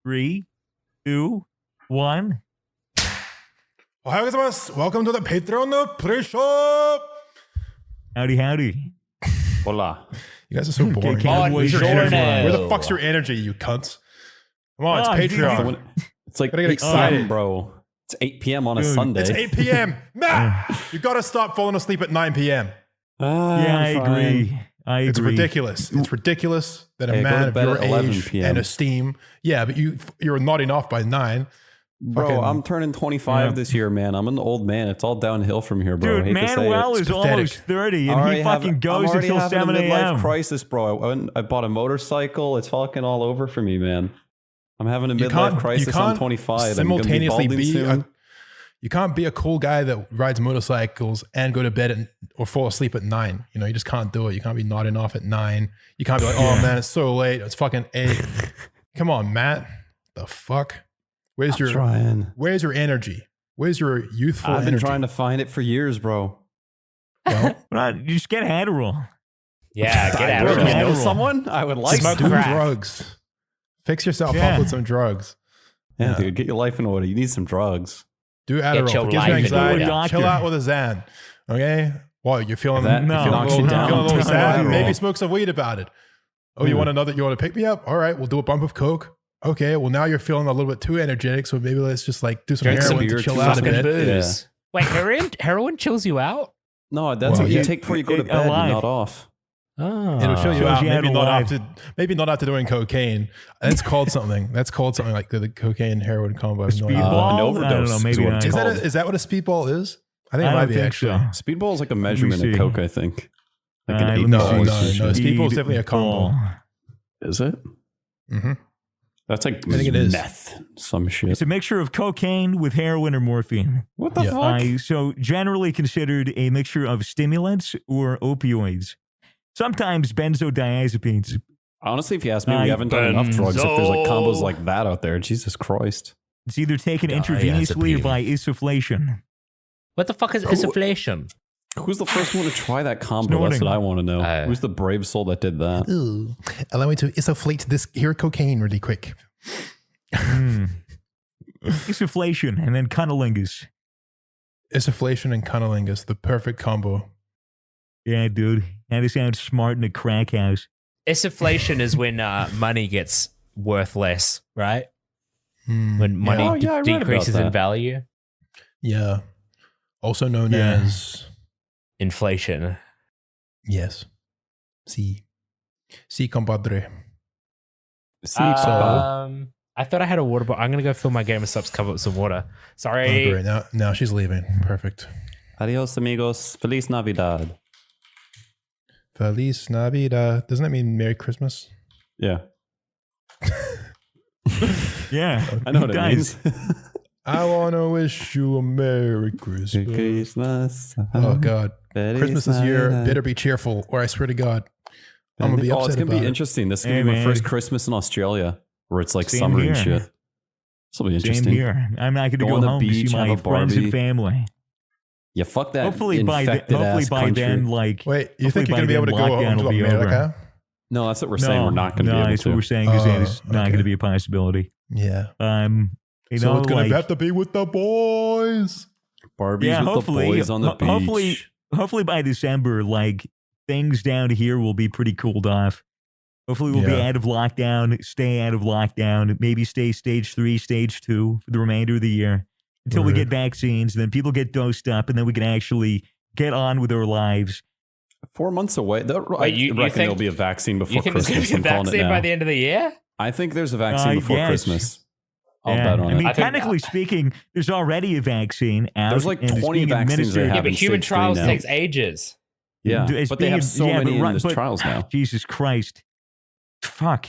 3, 2, 1. Welcome to the Patreon pre-show. Howdy. Hola. You guys are so boring. Where's your energy? Where the fuck's your energy, you cunts? Come on, it's Patreon. It's like Gotta get excited, bro. It's 8 p.m. on a Sunday. It's 8 p.m. Matt, you gotta stop falling asleep at 9 p.m. I agree. It's ridiculous. It's ridiculous that a man of your age and esteem. Yeah, but you're nodding off by 9. Bro, I'm turning 25 this year, man. I'm an old man. It's all downhill from here, bro. Dude, Manuel is almost 30, and he fucking goes until 7 a.m. I'm midlife crisis, bro. I bought a motorcycle. It's fucking all over for me, man. I'm having a midlife crisis. I'm 25. Simultaneously you can't be a cool guy that rides motorcycles and go to bed or fall asleep at 9. You know, you just can't do it. You can't be nodding off at 9. You can't be like, oh man, it's so late. It's fucking 8. Come on, Matt. The fuck? Where's your energy? Where's your youthful energy? I've been trying to find it for years, bro. Well, you just get Adderall. Yeah, get Adderall. You know someone? I would like to do drugs. Fix yourself up with some drugs. Yeah, dude, get your life in order. You need some drugs. Do Adderall. It gives you anxiety. Chill out with a Xan. Okay? Well, you're feeling a little sad. Maybe smoke some weed about it. Oh, you want to pick me up? All right, we'll do a bump of coke. Okay, well now you're feeling a little bit too energetic, so maybe let's just like do some heroin to chill out a bit. Booze. Yeah. Wait, heroin chills you out? No, that's what you take before you go to bed and not off. Oh, it'll chill you out. Maybe not after doing cocaine. That's called something. That's called something like the cocaine heroin combo. Speedball? An overdose. I don't know. Maybe is that what a speedball is? I think it might be actually. So. Speedball is like a measurement of coke, I think. Like no. Speedball is definitely a combo. Is it? Mm-hmm. That's like I think it is. Meth, some shit. It's a mixture of cocaine with heroin or morphine. What the fuck? So generally considered a mixture of stimulants or opioids. Sometimes benzodiazepines. Honestly, if you ask me, we haven't done enough drugs if there's like combos like that out there. Jesus Christ. It's either taken intravenously or by insufflation. What the fuck is insufflation? Who's the first one to try that combo? That's what I want to know. Who's the brave soul that did that? Ooh. Allow me to insufflate this here cocaine really quick. Insufflation and then cunnilingus. Insufflation and cunnilingus, the perfect combo. Yeah, dude. That sounds smart in a crack house. Insufflation is when money gets worth less, right? When money decreases in value. Yeah. Also known as... inflation. Yes. Si, compadre. I thought I had a water bottle. I'm going to go fill my Game of Subs cup with some water. Sorry. Oh, great. Now she's leaving. Perfect. Adios, amigos. Feliz Navidad. Feliz Navidad. Doesn't that mean Merry Christmas? Yeah. Yeah. I know what it means. I want to wish you a Merry Christmas. Oh, God. Christmas this year better be cheerful, or I swear to God, I'm going to be upset about it. It's going to be interesting. This is going to be my first Christmas in Australia, where it's like summer and shit. This will be interesting. Same here. I'm not going to go home to see my friends and family. Yeah, fuck that. Hopefully by then, like... Wait, you think you're going to be able to go home to America? No, that's what we're saying. We're not going to be able to. That's what we're saying is that it's not going to be a possibility. Yeah. So it's going to have to be with the boys. Barbies with the boys on the beach. Hopefully by December, like, things down here will be pretty cooled off. Hopefully we'll be out of lockdown, stay out of lockdown, maybe stay stage 3, stage 2 for the remainder of the year until we get vaccines. Then people get dosed up, and then we can actually get on with our lives. 4 months away. I reckon there'll be a vaccine before Christmas. You think there's going to be a vaccine by the end of the year? I think there's a vaccine before Christmas. I'll bet on it. I mean, technically speaking, there's already a vaccine out. There's like 20 vaccines they have. Yeah, but human trials takes ages. Yeah, but they have so many in these trials now. Jesus Christ. Fuck.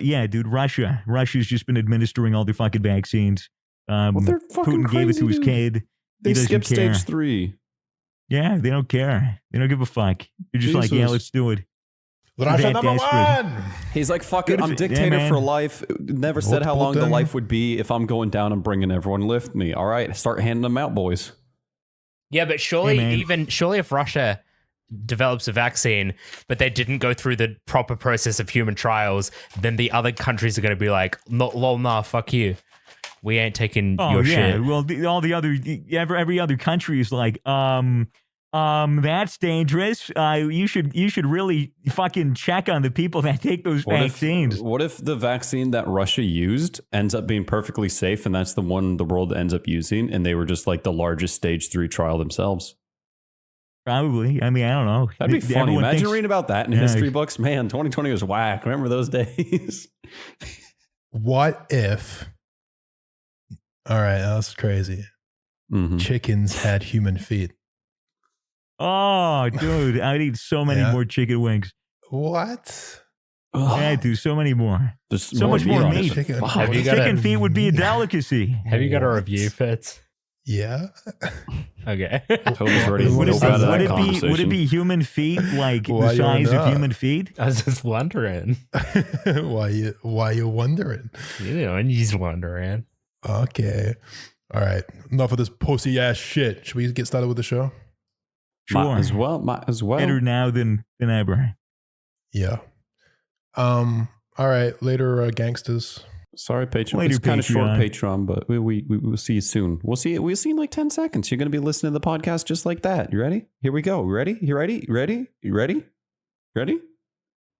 Yeah, dude, Russia's just been administering all their fucking vaccines. Putin gave it to his kid. They skipped stage 3. Yeah, they don't care. They don't give a fuck. They're just like, yeah, let's do it. Russia number 1. He's like, fuck it, I'm dictator for life. Never said how long the life would be if I'm going down and bringing everyone lift me. All right, start handing them out, boys. Yeah, but surely if Russia develops a vaccine, but they didn't go through the proper process of human trials, then the other countries are going to be like, lol, nah, fuck you. We ain't taking your shit. Well, every other country is like, that's dangerous. You should really fucking check on the people that take those vaccines. What if the vaccine that Russia used ends up being perfectly safe, and that's the one the world ends up using, and they were just like the largest stage 3 trial themselves? Probably. I mean, I don't know. That'd be funny. Imagine reading about that in history books. Man, 2020 was whack. Remember those days? What if... All right, that's crazy. Mm-hmm. Chickens had human feet. Oh, dude, I'd eat so many more chicken wings. What? Yeah, I do so many more. There's so much more meat. Chicken feet would be a delicacy. Have you got a review, Fitz? Yeah. Okay. Toby's ready. Would it be human feet, like the size of human feet? I was just wondering. Why you wondering? I'm just wondering. Okay. All right. Enough of this pussy ass shit. Should we get started with the show? Sure. Might as well. Better now than ever. Yeah. All right. Later, gangsters. Sorry, Patreon. Later, it's kind of short Patreon, but we'll see you soon. We'll see you in like 10 seconds. You're going to be listening to the podcast just like that. You ready? Here we go. Ready? You ready? You ready? You ready? Ready?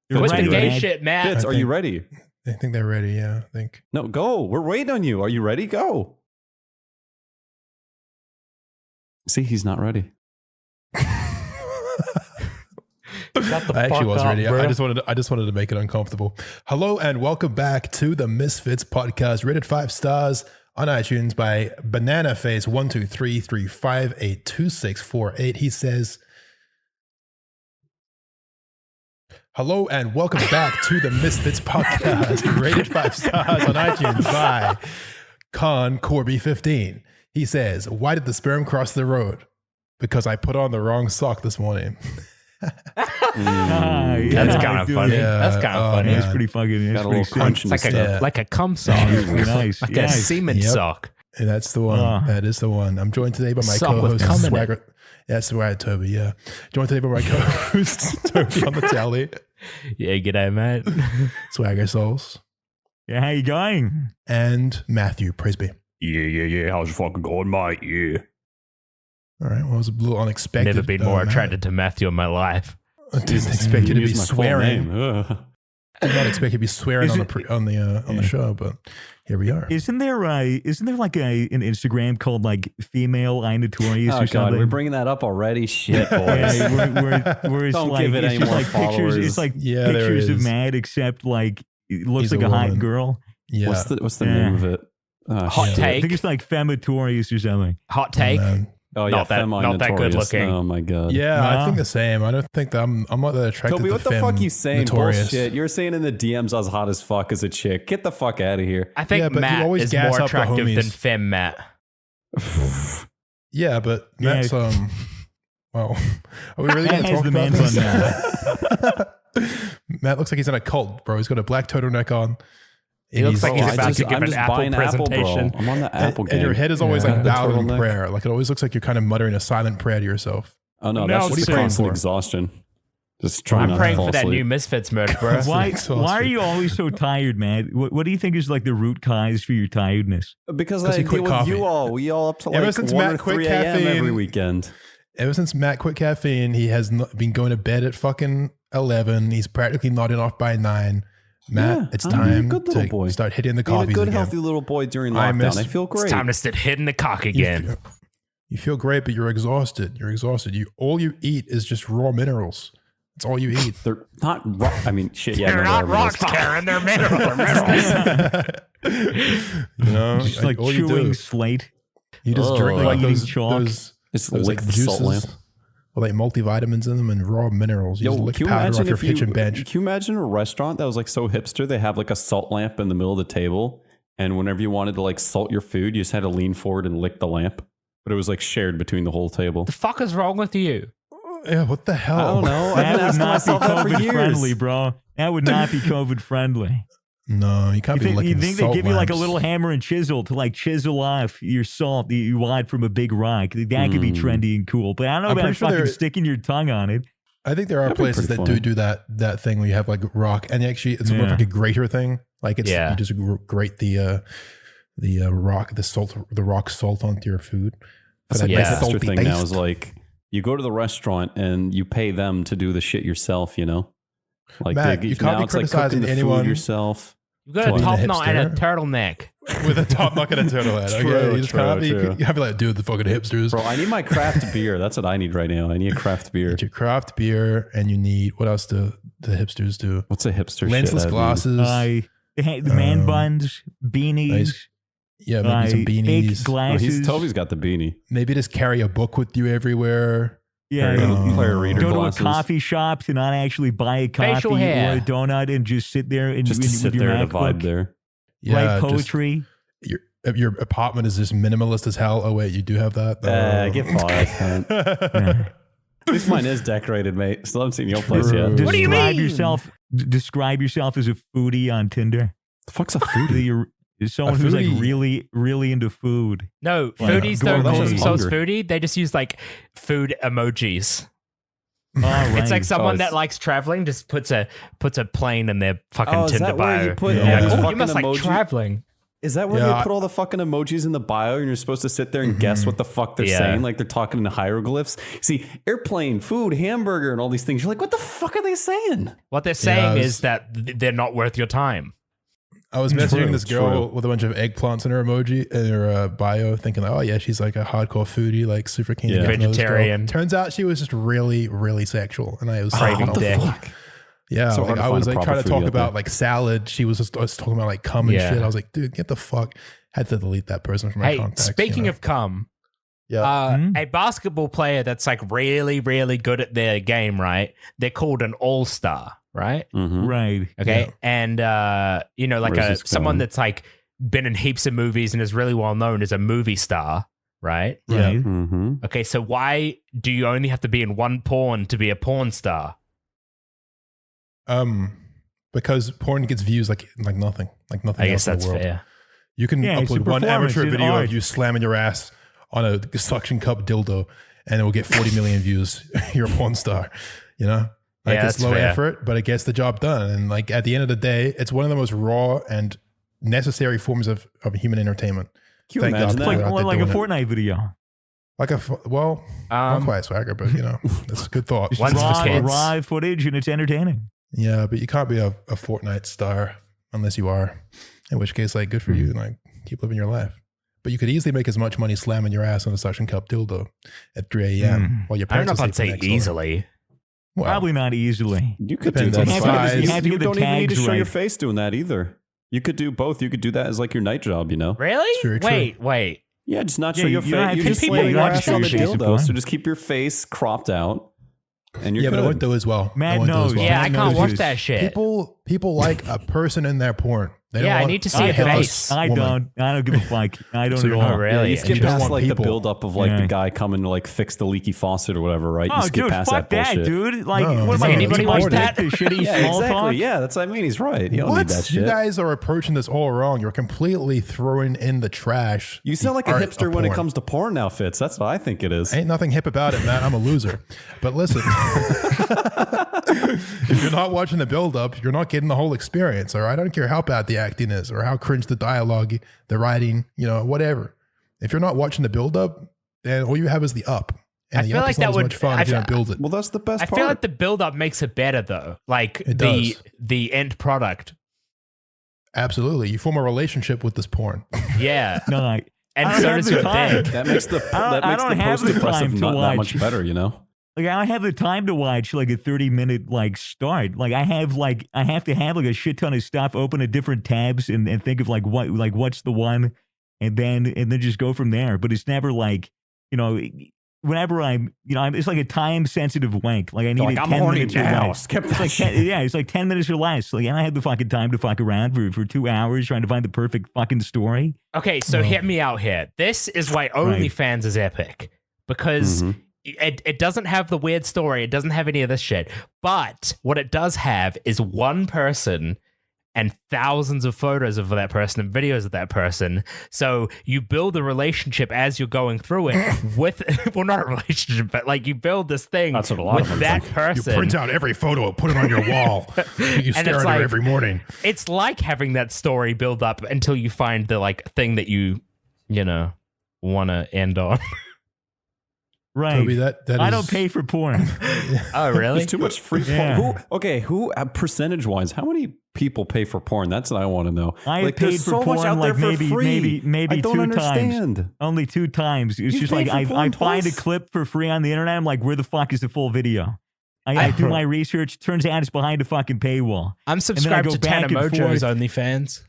What's the gay shit, Matt? Fitz, are you ready? I think they're ready. Yeah, I think. No, go. We're waiting on you. Are you ready? Go. See, he's not ready. I actually was ready. I just wanted to make it uncomfortable. Hello and welcome back to the Misfits Podcast, rated 5 stars on iTunes by Banana Face 123358268. He says, "Hello and welcome back to the Misfits Podcast, rated 5 stars on iTunes by Con Corby 15. He says, "Why did the sperm cross the road? Because I put on the wrong sock this morning." That's kind of funny. Yeah. That's kind of funny. It's pretty fucking. Got a little crunch in the stomach. Like a cum sock. Nice. Like a semen sock. And that's the one. That is the one. I'm joined today by my co-host Swagger. That's right, Toby. Yeah, joined today by my co-host Toby on the tele. Yeah, g'day, mate. SwaggerSouls. Yeah, how you going? And Matthew Prisby. Yeah. How's it fucking going, mate? Yeah. All right. Well, it was a little unexpected. Never been more attracted to Matthew in my life. I didn't expect you to be swearing. I did not expect you to be swearing on the show, but here we are. Isn't there like an Instagram called like female Inotorious or something? God, we're bringing that up already. Shit, boys. Where it's Don't like, give it any more followers. It's like pictures of Matt, except like it looks like a hot girl. Yeah. What's the name of it? Hot take. I think it's like Fematorious or something. Hot take. Oh yeah, not that good looking. Oh my god. Yeah, no. I think the same. I don't think that I'm not that attracted Toby, to what the fuck you saying? Notorious. Bullshit. You're saying in the DMs I was hot as fuck as a chick. Get the fuck out of here. I think Matt is more attractive than Fem Matt. Yeah, but Matt's well, are we really going to talk about this? Matt looks like he's in a cult, bro. He's got a black turtleneck on. He looks like he's about to give an Apple presentation. I'm on the Apple game. And your head is always like bowed in prayer. Like it always looks like you're kind of muttering a silent prayer to yourself. Oh no, that's just constant exhaustion. Just trying I'm praying for that new Misfits merch, bro. Why are you always so tired, man? What do you think is like the root cause for your tiredness? Because I deal with you all. We all up to like 1 or 3 a.m. every weekend. Ever since Matt quit caffeine, he has been going to bed at fucking 11. He's practically nodding off by 9. Matt, it's time to start hitting the coffees again. Being a good, healthy little boy during lockdown. I feel great. It's time to start hitting the cock again. You feel great, but you're exhausted. All you eat is just raw minerals. That's all you eat. They're not raw. I mean, shit. Yeah, they're not rocks, Karen. They're minerals. Just like chewing slate. You just drink like those chalk. It's like the salt lamp. With like multivitamins in them and raw minerals. You just lick powder off your kitchen bench. Can you imagine a restaurant that was like so hipster? They have like a salt lamp in the middle of the table, and whenever you wanted to like salt your food, you just had to lean forward and lick the lamp. But it was like shared between the whole table. The fuck is wrong with you? Yeah, what the hell? I don't know. I've been asking myself that for years. Friendly, bro. That would not be COVID friendly. No, you can't be licking You think they give you like a lamps. little hammer and chisel to like chisel off your salt that you want from a big rock? That could be trendy and cool. But I don't know about fucking sticking your tongue on it. I think there are That'd be places pretty that funny. do that thing where you have like rock, and actually it's more like a grater thing. Like it's you just grate the rock salt onto your food. That's For like that the nice hipster salty thing now taste. is like you go to the restaurant and you pay them to do the shit yourself, you know? Like Matt, you can't be it's like cooking criticizing the anyone. food yourself. You got a Being a top knot and a hipster. turtleneck. With a top knot and a turtle head. True, Okay, you just can't be. true. You have to be like, dude, the fucking hipsters. Bro, I need my craft beer. That's what I need right now. I need a craft beer. Get your craft beer, and you need what else do the hipsters do? What's a hipster Lensless shit? glasses. The man buns, beanies, nice. Yeah, maybe some fake beanies. Oh, glasses. Toby's got the beanie. Maybe just carry a book with you everywhere. Yeah, Player reader go glasses. to a coffee shop to not actually buy a coffee Facial hair. or a donut and just sit there and Just to with sit your there and MacBook, vibe there. Yeah, write just- poetry. your apartment is just minimalist as hell. Oh wait, you do have that. Get fired. Yeah. At least mine is decorated, mate. Still haven't seen your place True. yet. What do you Describe mean? Describe yourself as a foodie on Tinder. The fuck's a foodie? You're someone who's like foodie. really, really into food. No, Wow. foodies don't Gourmet. call themselves Hungry. foodie. They just use like food emojis. All right. It's like someone it's- that likes traveling just puts a plane in their fucking Oh, is Tinder that where bio. you put Yeah. all Yeah. these Oh, You fucking must like emojis? traveling. Is that where Yeah, they put all the fucking emojis in the bio and you're supposed to sit there and guess what the fuck they're Yeah. saying? Like they're talking in hieroglyphs. See, airplane, food, hamburger, and all these things. You're like, what the fuck are they saying? What they're saying Yeah, is that they're not worth your time. I was messaging True, this girl true. with a bunch of eggplants in her emoji in her bio, thinking like, oh yeah, she's like a hardcore foodie, like super keen to Yeah. get to know this girl. Vegetarian. Turns out she was just really, really sexual, and I was Craving like, oh, dick. fuck. Yeah, So like, hard to I find was a like proper trying to talk foodie out about there. like salad. She was just talking about like cum and Yeah. shit. I was like, dude, get the fuck. Had to delete that person from my Hey, contacts. speaking you know? of cum, yeah, a basketball player that's like really, really good at their game, right? They're called an all-star, right? Mm-hmm. Right. Okay. Yeah. And you know, like Where's this someone going? that's like been in heaps of movies and is really well known as a movie star, right? Right. Mm-hmm. Okay, so why do you only have to be in one porn to be a porn star? because porn gets views like nothing, like nothing I guess else in that's the world. fair. You can Yeah, it's a upload one performance, amateur it's video art. of you slamming your ass on a suction cup dildo, and it will get 40 million views. You're a porn star, you know? Like Yeah, it's that's low fair. effort, but it gets the job done. And like at the end of the day, it's one of the most raw and necessary forms of human entertainment. Can you Thank imagine God that? for Like, it. like a Doing it. Fortnite video. Like well, not Um, quite Swagger, but you know, that's a good thought. Just One's for raw, kids. raw footage and it's entertaining. Yeah, but you can't be a Fortnite star unless you are. In which case, like, good for you. Like, keep living your life. But you could easily make as much money slamming your ass on a suction cup dildo at 3 a.m. while your I don't parents know if are I'd sleeping say next door. easily. Well, Probably not easily. You could Depends do on that. the You size. have You you get the don't even need to tags show your right. face doing that either. You could do both. You could do that as like your night job, you know? Really? True, true. Wait. Yeah, just not Yeah, show your you don't face. have You to just see lay it. your You have to ass show on the your face, of dildo. course. So just keep your face cropped out. And you're yeah, but it good. won't do as well. Matt It won't do as knows. well. Yeah, I Matt can't knows watch this. that shit. People like a person in their porn. They don't Yeah, I want need to see a a headless face. I woman. don't give a fuck. I don't So at you're all. not really? You skip You don't past want like the people. buildup of like Yeah. the guy coming to like fix the leaky faucet or whatever, right? You Oh, skip dude, past fuck that that, bullshit. dude. Like, No. what Does am I anybody gonna watch that? that? The shitty Yeah, small exactly. talk? Yeah, that's what I mean. He's right. You don't What? need that shit. You guys are approaching this all wrong. You're completely throwing in the trash. You sound like a art hipster of when it porn. comes to porn now, Fitz. That's what I think it is. Ain't nothing hip about it, man. I'm a loser. But listen, if you're not watching the build-up, you're not getting the whole experience. All right, I don't care how bad the acting is or how cringe the dialogue, the writing, you know, whatever. If you're not watching the build-up, then all you have is the up, and I the feel up like is not that as would- much fun I if you feel- don't build it. Well, that's the best I part. feel like the build up makes it better though. Like It does. the end product. Absolutely, you form a relationship with this porn. Yeah. No, And I don't so have does the your time. dick. that makes the I don't have the post-depressive time to nut that watch. much better, you know? Like, I don't have the time to watch like a 30-minute like start. Like I have to have like a shit ton of stuff, open at different tabs and think of what's the one, and then just go from there. But it's never like, you know, whenever it's like a time sensitive wank. Like I need Like, it I'm 10 horny minutes or now. less. Skip It's that like shit. it's like 10 minutes or less. Like I don't have the fucking time to fuck around for 2 hours trying to find the perfect fucking story. Okay, so Well. hear me out here. This is why OnlyFans is epic. Because Mhm. it doesn't have the weird story. It doesn't have any of this shit. But what it does have is one person and thousands of photos of that person and videos of that person. So you build a relationship as you're going through it with, well, not a relationship, but like you build this thing That's what a lot with of that think. person. You print out every photo, put it on your wall. You stare at like, it every morning. It's like having that story build up until you find the like thing that you want to end on. Right. Toby, that I is- don't pay for porn. Oh, really? There's too much free Yeah. porn. Who percentage wise, how many people pay for porn? That's what I want to know. I like, paid there's for so much porn out there like for free. maybe I don't 2 understand. times. Only 2 times. It's You just paid like for I porn find a twice? clip for free on the internet. I'm like, where the fuck is the full video? I do my research. Turns out it's behind a fucking paywall. I'm subscribed go to Tana back and Mojo's forth. OnlyFans.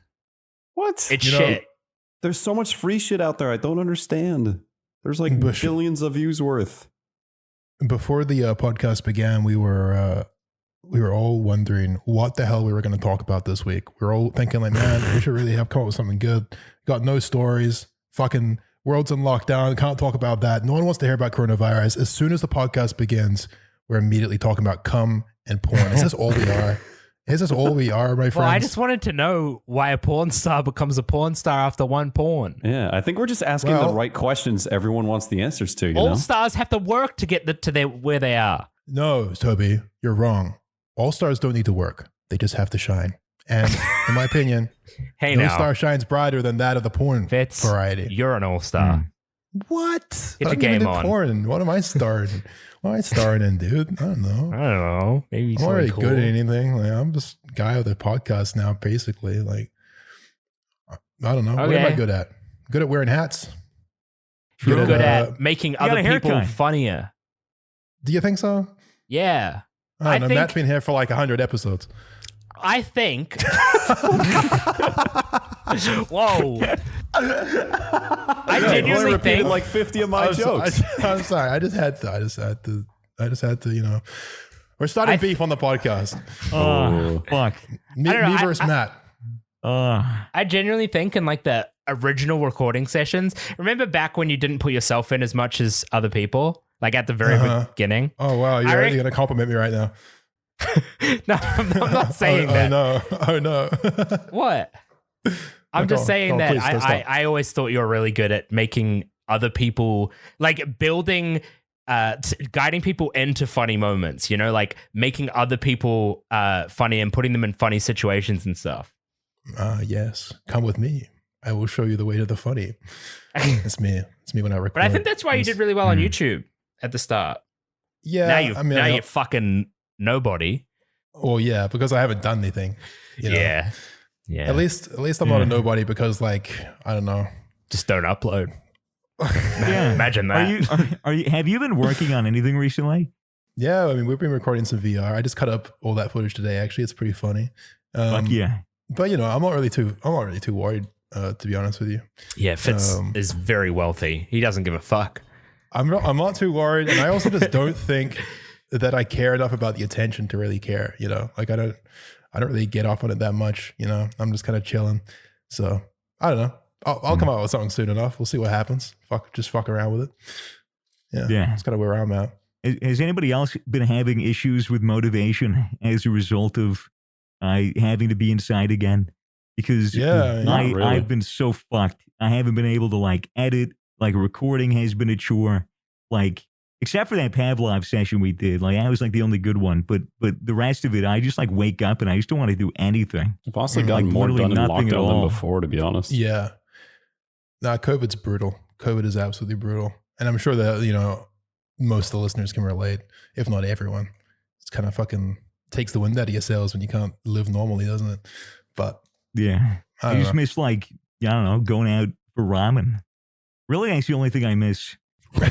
What? It's You know, shit. There's so much free shit out there. I don't understand. There's like But- billions of views worth. Before the podcast began, we were all wondering what the hell we were going to talk about this week. We were all thinking like, man, we should really have come up with something good. Got no stories. Fucking world's in lockdown. Can't talk about that. No one wants to hear about coronavirus. As soon as the podcast begins, we're immediately talking about cum and porn. Is this all we are? Is this all we are, my friends? Well, I just wanted to know why a porn star becomes a porn star after one porn. Yeah, I think we're just asking Well- the right questions everyone wants the answers to, you All know? stars have to work to get where they are. No, Toby, you're wrong. All stars don't need to work. They just have to shine. And in my opinion, Hey, no now, star shines brighter than that of the porn Fitz, variety. you're an all-star. What? Get I your don't even game do on. porn. What am I starring? What am I starring in, dude? I don't know. I don't know. Maybe I'm something already cool. good at anything. Like, I'm just a guy with a podcast now, basically. Like, I don't know. What am I Okay. good at? Good at wearing hats. You're Good good at, at making got other a people haircut. funnier. Do you think so? Yeah. I don't know. think- Matt's been here for like 100 episodes. I think. Whoa. I genuinely think. like 50 of my jokes. I'm sorry. I just had to, you know. We're starting beef on the podcast. Oh, fuck. Me, I don't know, me versus Matt. I genuinely think in like the original recording sessions, remember back when you didn't put yourself in as much as other people? Like at the very beginning? Oh, wow. You're already going to compliment me right now. No, I'm not saying oh, that. no. Oh, no. What? I'm Go just on, saying go on, that please, don't stop. I always thought you were really good at making other people, like building, guiding people into funny moments, you know, like making other people funny and putting them in funny situations and stuff. Yes. Come with me. I will show you the way to the funny. It's me. It's me when I record. But I think that's why you did really well on YouTube at the start. Yeah. Now you're fucking nobody. Well, yeah, because I haven't done anything. You know? Yeah. Yeah. At least I'm not a nobody because, like, I don't know. Just don't upload. Yeah. Imagine that. Are you? Have you been working on anything recently? Yeah, I mean, we've been recording some VR. I just cut up all that footage today. Actually, it's pretty funny. Fuck yeah. But you know, I'm not really too worried. To be honest with you, Yeah, Fitz is very wealthy. He doesn't give a fuck. I'm not too worried, and I also just don't think that I care enough about the attention to really care. You know, like I don't really get off on it that much. You know, I'm just kind of chilling. So I don't know. I'll come out with something soon enough. We'll see what happens. Just fuck around with it. Yeah, that's kind of where I'm at. Has anybody else been having issues with motivation as a result of having to be inside again? Because really. I've been so fucked. I haven't been able to like edit. Like recording has been a chore. Like except for that Pavlov session we did. Like I was like the only good one. But the rest of it, I just like wake up and I just don't want to do anything. I've also gotten Like, more literally done in nothing at lockdown than all. before, to be honest. Yeah. Nah, COVID's brutal. COVID is absolutely brutal. And I'm sure that, you know, most of the listeners can relate, if not everyone. It's kind of fucking takes the wind out of your sails when you can't live normally, doesn't it? But Yeah. I I don't just know. miss like, I don't know, going out for ramen. Really, that's the only thing I miss.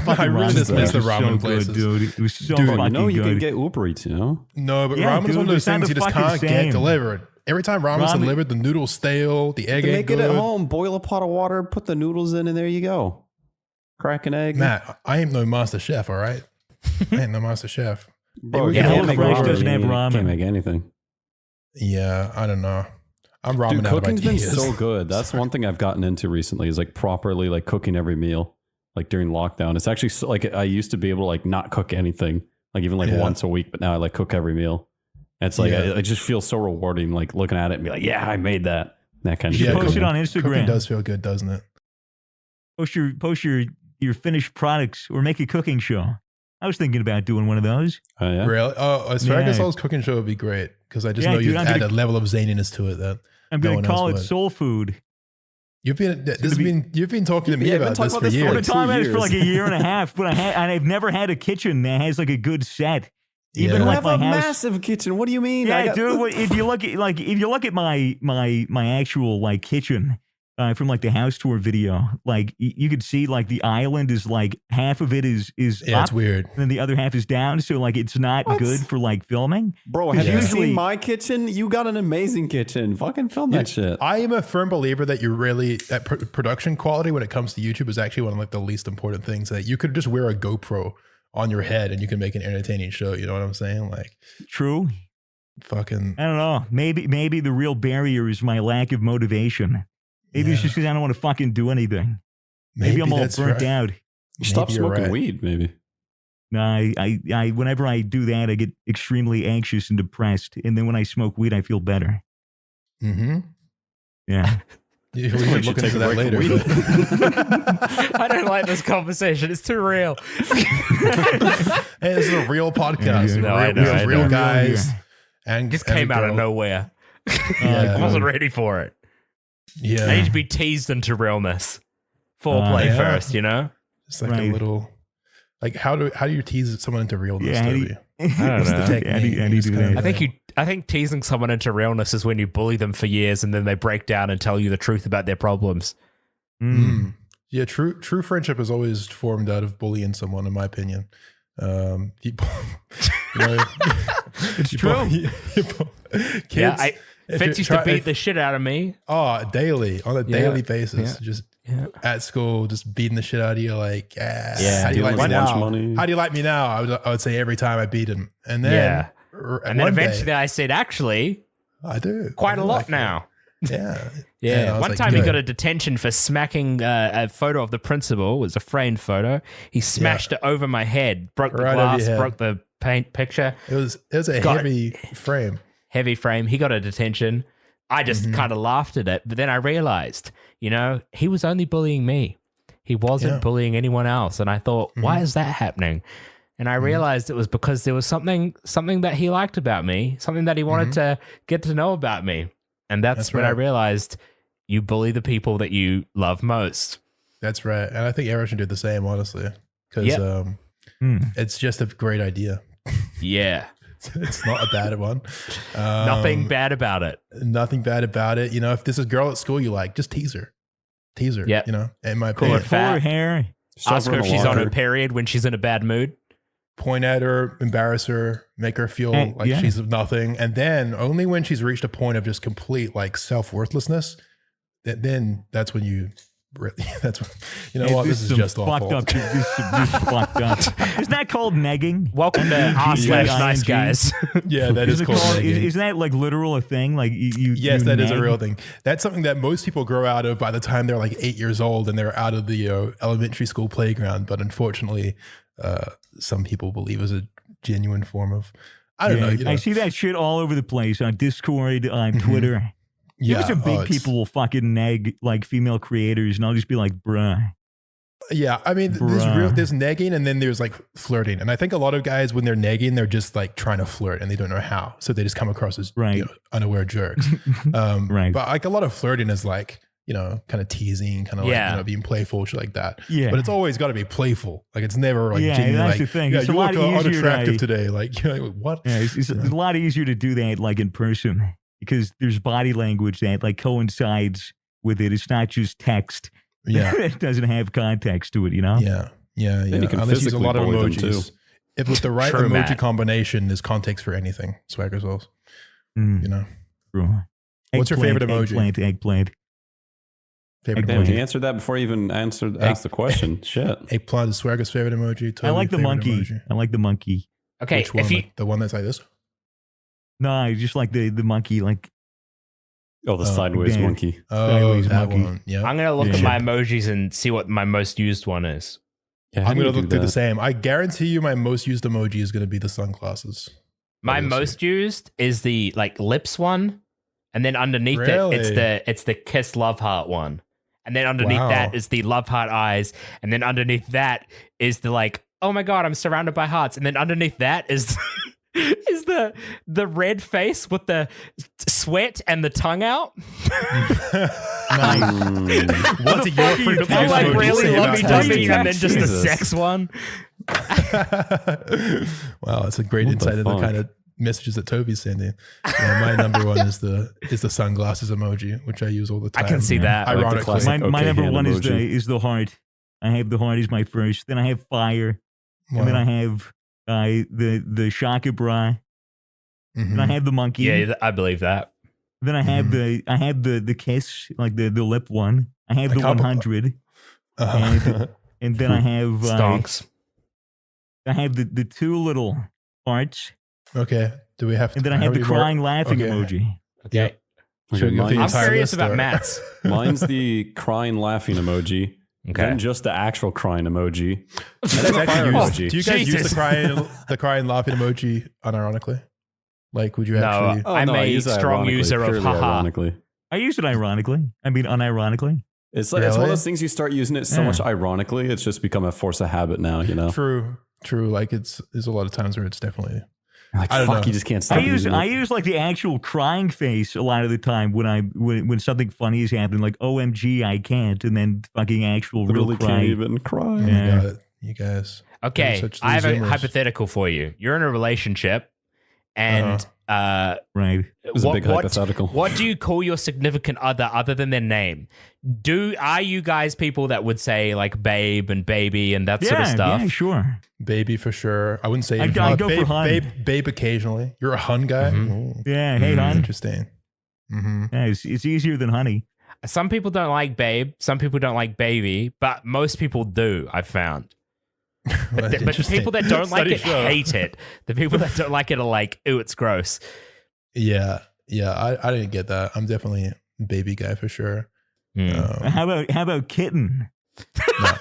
I really just miss the ramen places. Good, dude. It was so Dude, fucking You know, you good. can get Uber Eats, you know? No, but Yeah, ramen's dude, one of those it's not things the you just fucking can't get same. delivered. Every time ramen's Ramen- delivered, the noodle's stale, the egg ain't Make good. it at home. Boil a pot of water, put the noodles in, and there you go. Crack an egg. Matt, I ain't no master chef, all right? I ain't no master chef. Bro, Yeah, you can't Hello make Fresh ramen. doesn't have You ramen. can't make anything. Yeah, I don't know. I'm ramen Dude, out of cooking's been ideas. so good. That's one thing I've gotten into recently is like properly like cooking every meal, like during lockdown. It's actually so, like I used to be able to like not cook anything, like even like Yeah. once a week, but now I like cook every meal. It's like I just feel so rewarding, like looking at it and be like, yeah, I made that. That kind of shit. Post it on Instagram. Cooking does feel good, doesn't it? Post your finished products or make a cooking show. I was thinking about doing one of those. Oh, yeah. Really? Oh, a SwaggerSouls cooking show would be great because I just know you add a level of zaniness to it that I'm going to call it Soul Food. You've been talking to me about this for years. I've been talking about this for like a year and a half, but I've never had a kitchen that has like a good set. Even like my house, massive kitchen. What do you mean? Yeah, dude. If you look at my actual like kitchen from like the house tour video, like you could see like the island is like half of it is up, it's weird, and then the other half is down. So like it's not good for like filming. Bro, have you seen my kitchen? You got an amazing kitchen. Fucking film that shit. I am a firm believer that that production quality when it comes to YouTube is actually one of like the least important things. That you could just wear a GoPro on your head and you can make an entertaining show. You know what I'm saying? Like, true. Fucking, I don't know. Maybe the real barrier is my lack of motivation. Maybe it's just because I don't want to fucking do anything. Maybe I'm all burnt out. Stop smoking weed, maybe. No, I whenever I do that, I get extremely anxious and depressed. And then when I smoke weed, I feel better. Mm-hmm. Yeah. We should look into that later. I don't like this conversation. It's too real. Hey, this is a real podcast. Real guys. And just came out of nowhere. I wasn't ready for it. Yeah. I need to be teased into realness. Foreplay first, you know? It's like a little, like how do you tease someone into realness? Yeah, Toby? I don't know. How do you do that? I think teasing someone into realness is when you bully them for years and then they break down and tell you the truth about their problems. Mm. Yeah, true friendship is always formed out of bullying someone, in my opinion. It's true. Kids, Fitz used to beat the shit out of me. Oh, daily, on a daily basis. Just at school, just beating the shit out of you. Like, how do you like me now? Money. How do you like me now? I would say every time I beat him. And then, eventually I said, actually, I do. Quite a lot now. Yeah. Yeah. One time he got a detention for smacking a photo of the principal. It was a framed photo. He smashed it over my head, broke the glass, broke the paint picture. It was a heavy frame. Heavy frame. He got a detention. I just kind of laughed at it. But then I realized, he was only bullying me. He wasn't bullying anyone else. And I thought, why is that happening? And I realized it was because there was something that he liked about me, something that he wanted to get to know about me. And that's when I realized you bully the people that you love most. That's right. And I think everyone should do the same, honestly. Because it's just a great idea. Yeah. It's not a bad one. Nothing bad about it. Nothing bad about it. If there's a girl at school you like, just tease her. Yeah. In my Pull opinion. her hair. Ask her if she's on her period when she's in a bad mood. Point at her, embarrass her, make her feel like she's nothing. And then only when she's reached a point of just complete like self-worthlessness, then that's when you really, that's when, this is just awful. This is fucked up. Isn't that called negging? Welcome to r/nice guys. Yeah, that is called negging. Isn't that like literal a thing? Like yes, that is a real thing. That's something that most people grow out of by the time they're like 8 years old and they're out of the elementary school playground. But unfortunately, some people believe is a genuine form of, I don't know. I see that shit all over the place on Discord, on Twitter. Yeah, some big people will fucking nag like female creators, and I'll just be like, bruh. Yeah, I mean, there's negging, and then there's like flirting, and I think a lot of guys when they're negging, they're just like trying to flirt, and they don't know how, so they just come across as unaware jerks. But like a lot of flirting is like kind of teasing, kind of like being playful, shit like that. Yeah, but it's always got to be playful. Like it's never like genuine. That's like, the thing. Yeah, it's you a lot look unattractive easier today. Like what? Yeah, it's a lot easier to do that like in person. Because there's body language that like coincides with it. It's not just text. Yeah. It doesn't have context to it, Yeah. You can Unless use a lot of emojis. Too. If with the right emoji combination, there's context for anything. SwaggerSouls. True. What's your favorite emoji? Eggplant. Favorite emoji. emoji. You answered that before you even asked the question. Shit. Eggplant is Swagger's favorite emoji. I like the monkey. Emoji. I like the monkey. Okay. Which one? The one that's like this? No, I just like the monkey, like the sideways monkey. Sideways that monkey. One. Yeah. I'm gonna look at my emojis and see what my most used one is. Yeah, I'm gonna look through the same. I guarantee you, my most used emoji is gonna be the sunglasses. My most used is the like lips one, and then underneath it's the kiss love heart one, and then underneath that is the love heart eyes, and then underneath that is the like, oh my god, I'm surrounded by hearts, and then underneath that is is the red face with the sweat and the tongue out. What's your freak? I'm like really lovey-dovey, and then just a sex one. Wow, that's a great insight into the kind of messages that Toby's sending. Yeah, my number one is the sunglasses emoji, which I use all the time. I can see that. Ironically, my number one is the heart. I have the heart as my first. Then I have fire, and then I have the shaka bra. And I have the monkey. Yeah, I believe that. Then I have the kiss, like the lip one. I have the 100, and then I have stonks. I have the two little hearts. Okay. Do we have to? And then I have the crying, laughing emoji. Okay. I'm curious about Matt's. Mine's the crying, laughing emoji. Okay. Then just the actual crying emoji. That's actually emoji. Do you guys use the crying, laughing emoji unironically? Like, would you actually? No, I'm a strong user of haha. Ironically. I use it ironically. I mean, unironically. It's like it's one of those things you start using it so much ironically, it's just become a force of habit now, you know? True. Like there's a lot of times where it's definitely like, fuck, you just can't stop. I use like the actual crying face a lot of the time when something funny is happening, like OMG, I can't, and then fucking actual literally real cry. Can't even cry. Yeah. You guys. Okay, I have a hypothetical for you. You're in a relationship, and right. It was a big hypothetical. What do you call your significant other than their name? Are you guys people that would say like babe and baby and that sort of stuff? Yeah, sure. Baby for sure. I wouldn't say I'd go babe, for hun. Babe occasionally. You're a hun guy? Mm-hmm. Yeah, hey hun. Interesting. Mm-hmm. Yeah, it's easier than honey. Some people don't like babe, some people don't like baby, but most people do, I've found. But the people that don't like it hate it. The people that don't like it are like, ooh, it's gross. Yeah. I didn't get that. I'm definitely a baby guy for sure. How about kitten? No.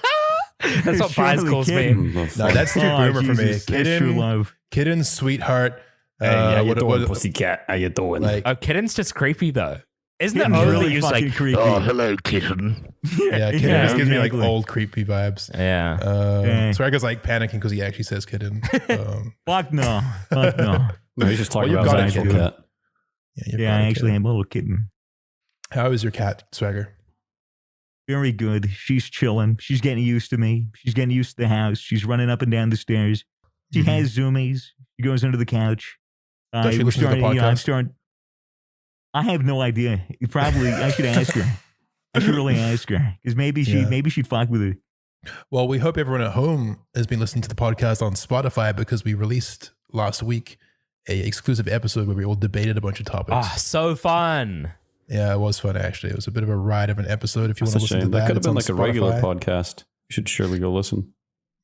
That's what Pies calls me. No, that's too boomer for me. True love. Kitten, sweetheart. Hey, how you doing, pussycat? How you doing? Like, kitten's just creepy though. Isn't it really like creepy? Oh, hello, kitten. Yeah, kitten just gives me like old creepy vibes. Yeah. Swagger's like panicking because he actually says kitten. Fuck no. No, he's just talking about his actual cat. Yeah, I actually am a little kitten. How is your cat, Swagger? Very good. She's chilling. She's getting used to me. She's getting used to the house. She's running up and down the stairs. She has zoomies. She goes under the couch. Does she listen to the podcast? I have no idea. I should ask her. I should really ask her because maybe she'd fuck with it. Well, we hope everyone at home has been listening to the podcast on Spotify because we released last week a exclusive episode where we all debated a bunch of topics. Oh, so fun. Yeah, it was fun actually. It was a bit of a ride of an episode. If you want to listen to that could have been like a regular podcast. You should surely go listen.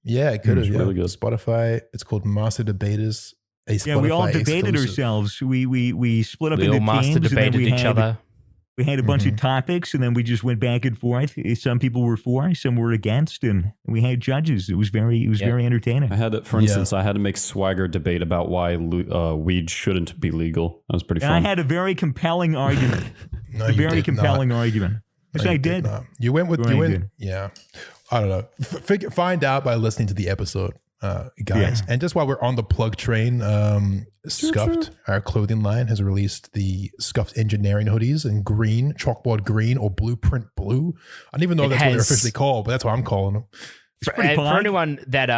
Yeah, it could have. Really good. Spotify. It's called Master Debaters. We all debated ourselves. We split up into teams. Master debated each other. We had a bunch of topics, and then we just went back and forth. Some people were for, some were against, and we had judges. It was very entertaining. I had it, for instance, I had to make Swagger debate about why weed shouldn't be legal. That was pretty fun. And I had a very compelling argument. argument. Yes, I did. You went with Yeah, I don't know. Find out by listening to the episode. Guys, yeah. And just while we're on the plug train, Scuffed, our clothing line, has released the Scuffed Engineering hoodies in green, chalkboard green, or blueprint blue. I don't even know if that's what they're officially called, but that's what I'm calling them. For anyone that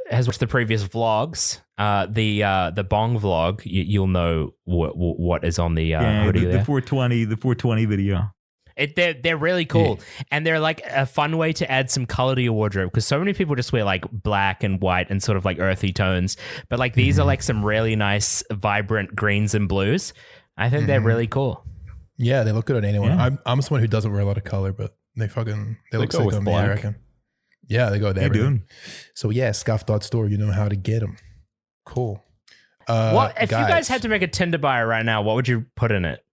has watched the previous vlogs, the bong vlog, you'll know what is on the hoodie the 420 video. They're really cool, and they're like a fun way to add some color to your wardrobe because so many people just wear like black and white and sort of like earthy tones, but like these are like some really nice vibrant greens and blues. I think they're really cool. Yeah, they look good on anyone. Yeah. I'm someone who doesn't wear a lot of color, but they look sick on me, I reckon. Yeah, they go there. They do. So yeah, scuff.store, you know how to get them. Cool. What if you guys had to make a Tinder bio right now? What would you put in it?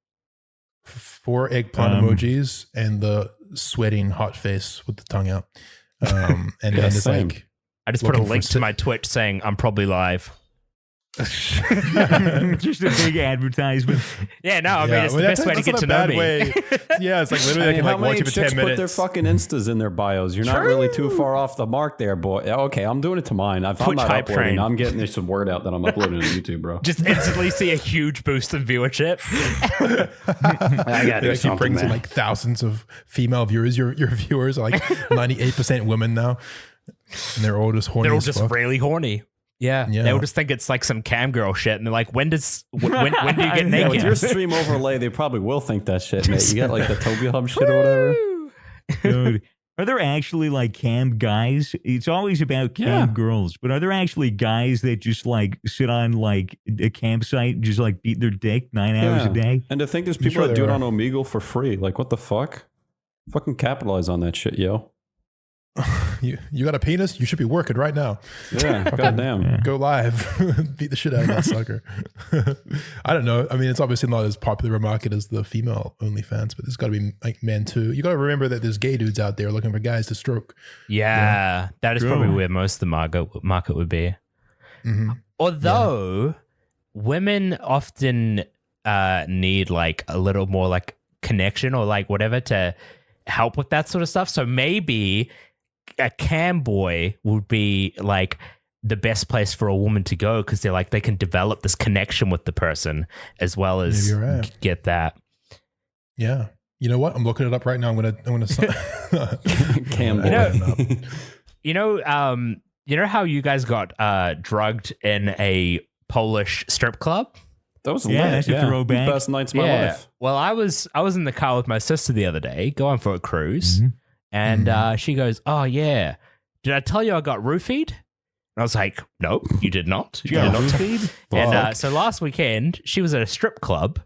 4 eggplant emojis and the sweating hot face with the tongue out. And then it's like I just put a link to my Twitch saying I'm probably live. Just a big advertisement. Yeah, no, I mean, it's the best way to get to know me. Yeah, it's like literally I can like watch it for 10 minutes. Put their fucking Instas in their bios. You're not really too far off the mark there, boy. Okay, I'm doing it to mine. If I'm not uploading, I'm getting there's some word out that I'm uploading to YouTube, bro. Just instantly see a huge boost in viewership. I got to It brings in like thousands of female viewers. Your viewers are like 98% women now. And they're all just horny. They're all just really horny. Yeah. They'll just think it's like some cam girl shit, and they're like, when do you get naked? Yeah, with your stream overlay, they probably will think that shit, mate. You got like the Toby Hub shit or whatever. Dude, are there actually like cam guys? It's always about cam girls, but are there actually guys that just like sit on like a campsite and just like beat their dick 9 hours a day? And to think there's people that do it on Omegle for free. Like, what the fuck? Fucking capitalize on that shit, yo. You got a penis? You should be working right now. Yeah, goddamn. Go live. Beat the shit out of that sucker. I don't know. I mean, it's obviously not as popular a market as the female OnlyFans, but there's got to be like men too. You got to remember that there's gay dudes out there looking for guys to stroke. Yeah, that is probably where most of the market would be. Mm-hmm. Although women often need like a little more like connection or like whatever to help with that sort of stuff. So maybe a cam boy would be like the best place for a woman to go because they're like they can develop this connection with the person as well as get that. Yeah, you know what? I'm looking it up right now. I'm gonna cam boy. You know how you guys got drugged in a Polish strip club? That was that's a throwback. Best nights of my life. Well, I was in the car with my sister the other day, going for a cruise, and she goes, "Oh yeah, did I tell you I got roofied?" And I was like, "Nope, you did not. You got did not." roofied? And so last weekend she was at a strip club,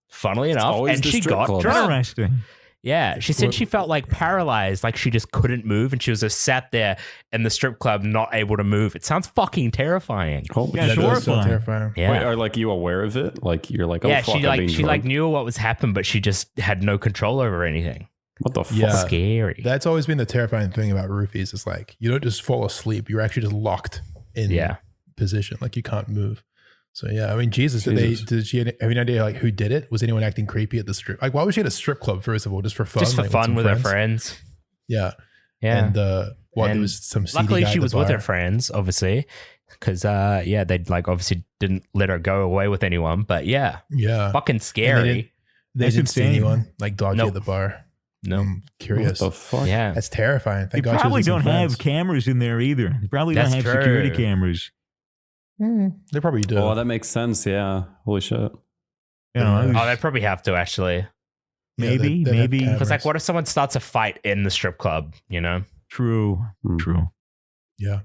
funnily enough, and she got drugged. Interesting. Yeah, she said she felt like paralyzed, like she just couldn't move, and she was just sat there in the strip club, not able to move. It sounds fucking terrifying. Yeah, terrifying. Yeah. Wait, are like you aware of it? Like you're like, oh yeah, fuck, she knew what was happening, but she just had no control over anything. What the fuck? Yeah. Scary. That's always been the terrifying thing about roofies. Is like you don't just fall asleep; you're actually just locked in position, like you can't move. So yeah, I mean, Jesus. Did she have any idea like who did it? Was anyone acting creepy at the strip? Like, why was she at a strip club first of all, just for fun? Just for like, fun with her friends. Yeah, yeah. And there was some. CD luckily, guy she at the was with bar. her friends, obviously, because they like obviously didn't let her go away with anyone. But yeah, fucking scary. They didn't see anyone like dodgy at the bar. No, I'm curious. What the fuck? Yeah, that's terrifying. They probably don't have cameras in there either. They probably don't have security cameras. They probably do. Oh, that makes sense. Yeah. Holy shit. They probably have to actually. Maybe. Because like, what if someone starts a fight in the strip club? You know. True. Yeah.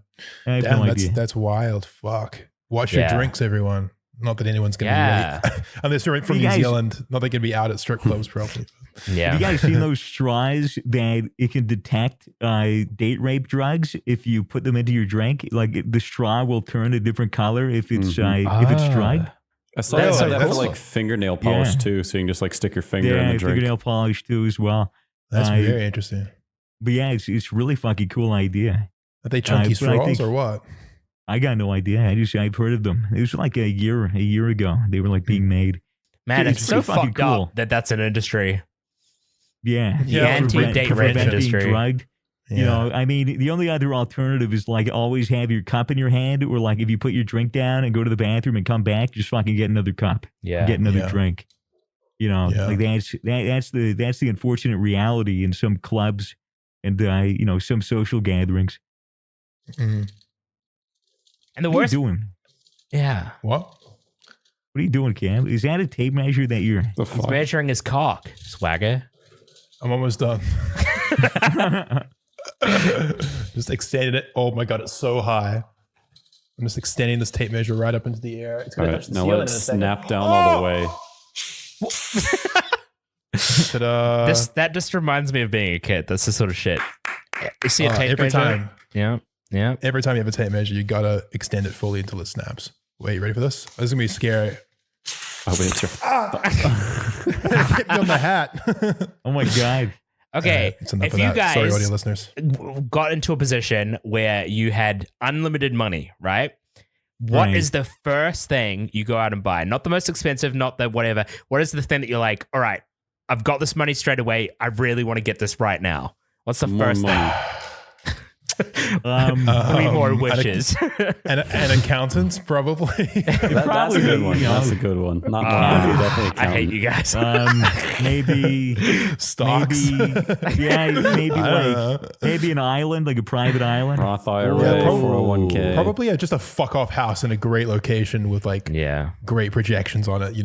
Damn, that's wild. Fuck. Watch your drinks, everyone. Not that anyone's going to be late. Unless you're from New Zealand. Not they can be out at strip clubs probably. Yeah. Have you guys seen those straws that it can detect date rape drugs if you put them into your drink? Like the straw will turn a different color if it's drugged. I saw that for like fingernail polish too, so you can just like stick your finger in the drink. Fingernail polish too as well. That's very interesting. But yeah, it's really fucking cool idea. Are they chunky straws or what? I got no idea. I've heard of them. It was like a year ago. They were like being made. Man, it's so fucked cool. up that that's an industry. Yeah. The anti-date rape industry. Drugged. Yeah. You know, I mean, the only other alternative is like always have your cup in your hand, or like if you put your drink down and go to the bathroom and come back, just fucking get another cup. Yeah. Get another drink. You know, like that's the unfortunate reality in some clubs and some social gatherings. Mm-hmm. And the worst. What are you doing? Yeah. What are you doing, Cam? Is that a tape measure that you're... He's measuring his cock, Swagger. I'm almost done. Just extended it. Oh my God, it's so high. I'm just extending this tape measure right up into the air. It's going to touch the ceiling let it snap down all the way. Ta-da. That just reminds me of being a kid. That's the sort of shit. You see a tape every measure? time. Yeah. Every time you have a tape measure, you gotta extend it fully until it snaps. Wait, you ready for this? This is gonna be scary. Oh, wait, Hit me on the hat. Oh my God. Okay, if you guys sorry, audio listeners, got into a position where you had unlimited money, right? what is the first thing you go out and buy? Not the most expensive, not the whatever. What is the thing that you're like, all right, I've got this money straight away. I really want to get this right now. What's the first thing? 3 more wishes. An accountant, probably. That's a good one. That's a good one. Not mine. Definitely accountant. I hate you guys. Maybe stocks. Maybe an island, like a private island. Roth IRA, 401k. Probably just a fuck off house in a great location with like great projections on it,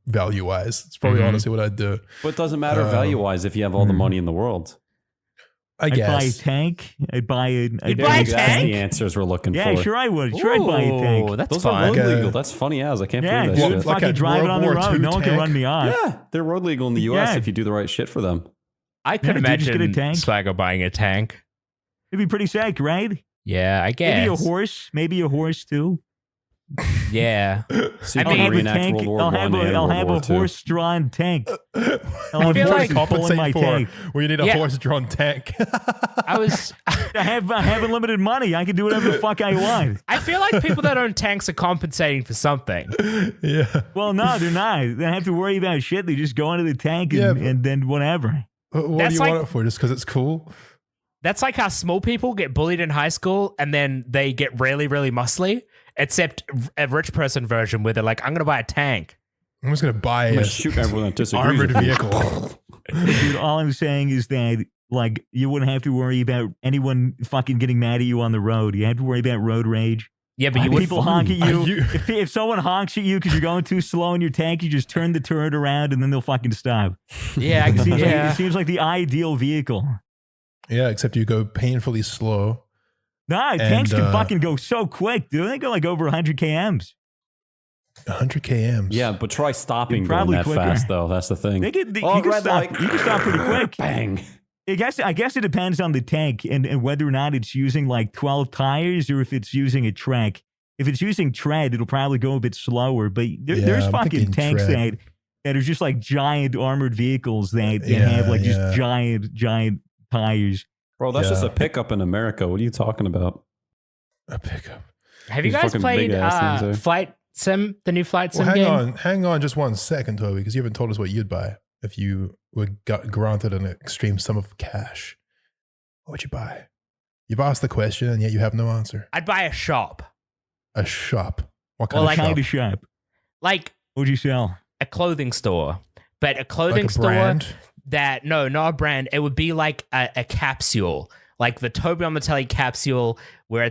value wise. It's probably honestly what I'd do. But it doesn't matter value wise if you have all the money in the world. I guess. I'd buy a tank. I'd buy a buy a tank? That's the answers we're looking for. Yeah, sure I would. Sure I'd buy a tank. That's Those fun. are road legal. That's funny as. I can't believe that dude, shit. fucking drive it on the World War road. II No one can tank? run me off. Yeah, they're road legal in the U.S. if you do the right shit for them. I could dude, just get a imagine tank. Swagger buying a tank. It'd be pretty sick, right? Yeah, I guess. Maybe a horse too. Yeah. So I you mean, can reenact World War I and I'll have World a War II. horse-drawn tank. I'll have feel like horses pulling my tank. where you need a horse-drawn tank. I have unlimited money. I can do whatever the fuck I want. I feel like people that own tanks are compensating for something. Yeah. Well, no, they're not. They don't have to worry about shit. They just go into the tank and then whatever. What That's do you like- want it for? Just because it's cool? That's like how small people get bullied in high school and then they get really, really muscly, except a rich person version where they're like, I'm going to buy a tank. I'm just going to buy a Shoot everyone that disagrees. armored with me. vehicle. Dude, all I'm saying is that, like, you wouldn't have to worry about anyone fucking getting mad at you on the road. You have to worry about road rage. Yeah, but you would People honk at you. If someone honks at you because you're going too slow in your tank, you just turn the turret around and then they'll fucking stop. Yeah, I can see It seems like the ideal vehicle. Yeah, except you go painfully slow. Nah, tanks can fucking go so quick, dude. They go like over 100 kms. 100 kms. Yeah, but try stopping You're going probably that quicker. fast, though. That's the thing. You can stop pretty quick. Bang. I guess it depends on the tank and whether or not it's using like 12 tires or if it's using a Trek. If it's using tread, it'll probably go a bit slower. But there's I'm fucking thinking tanks tread. that are just like giant armored vehicles that have like just giant tires. Bro, that's just a pickup in America. What are you talking about? A pickup. Have you These guys fucking played big-ass things, eh? Flight Sim, the new Flight Sim Well, game? hang on just 1 second, Toby, because you haven't told us what you'd buy if you were granted an extreme sum of cash. What would you buy? You've asked the question and yet you have no answer. I'd buy a shop. A shop. What Well, kind Kind of of shop. Like What'd you sell? a clothing store. But a shop? clothing Like a store brand? that, no, not a brand. It would be like a capsule. Like the Toby on the Telly capsule where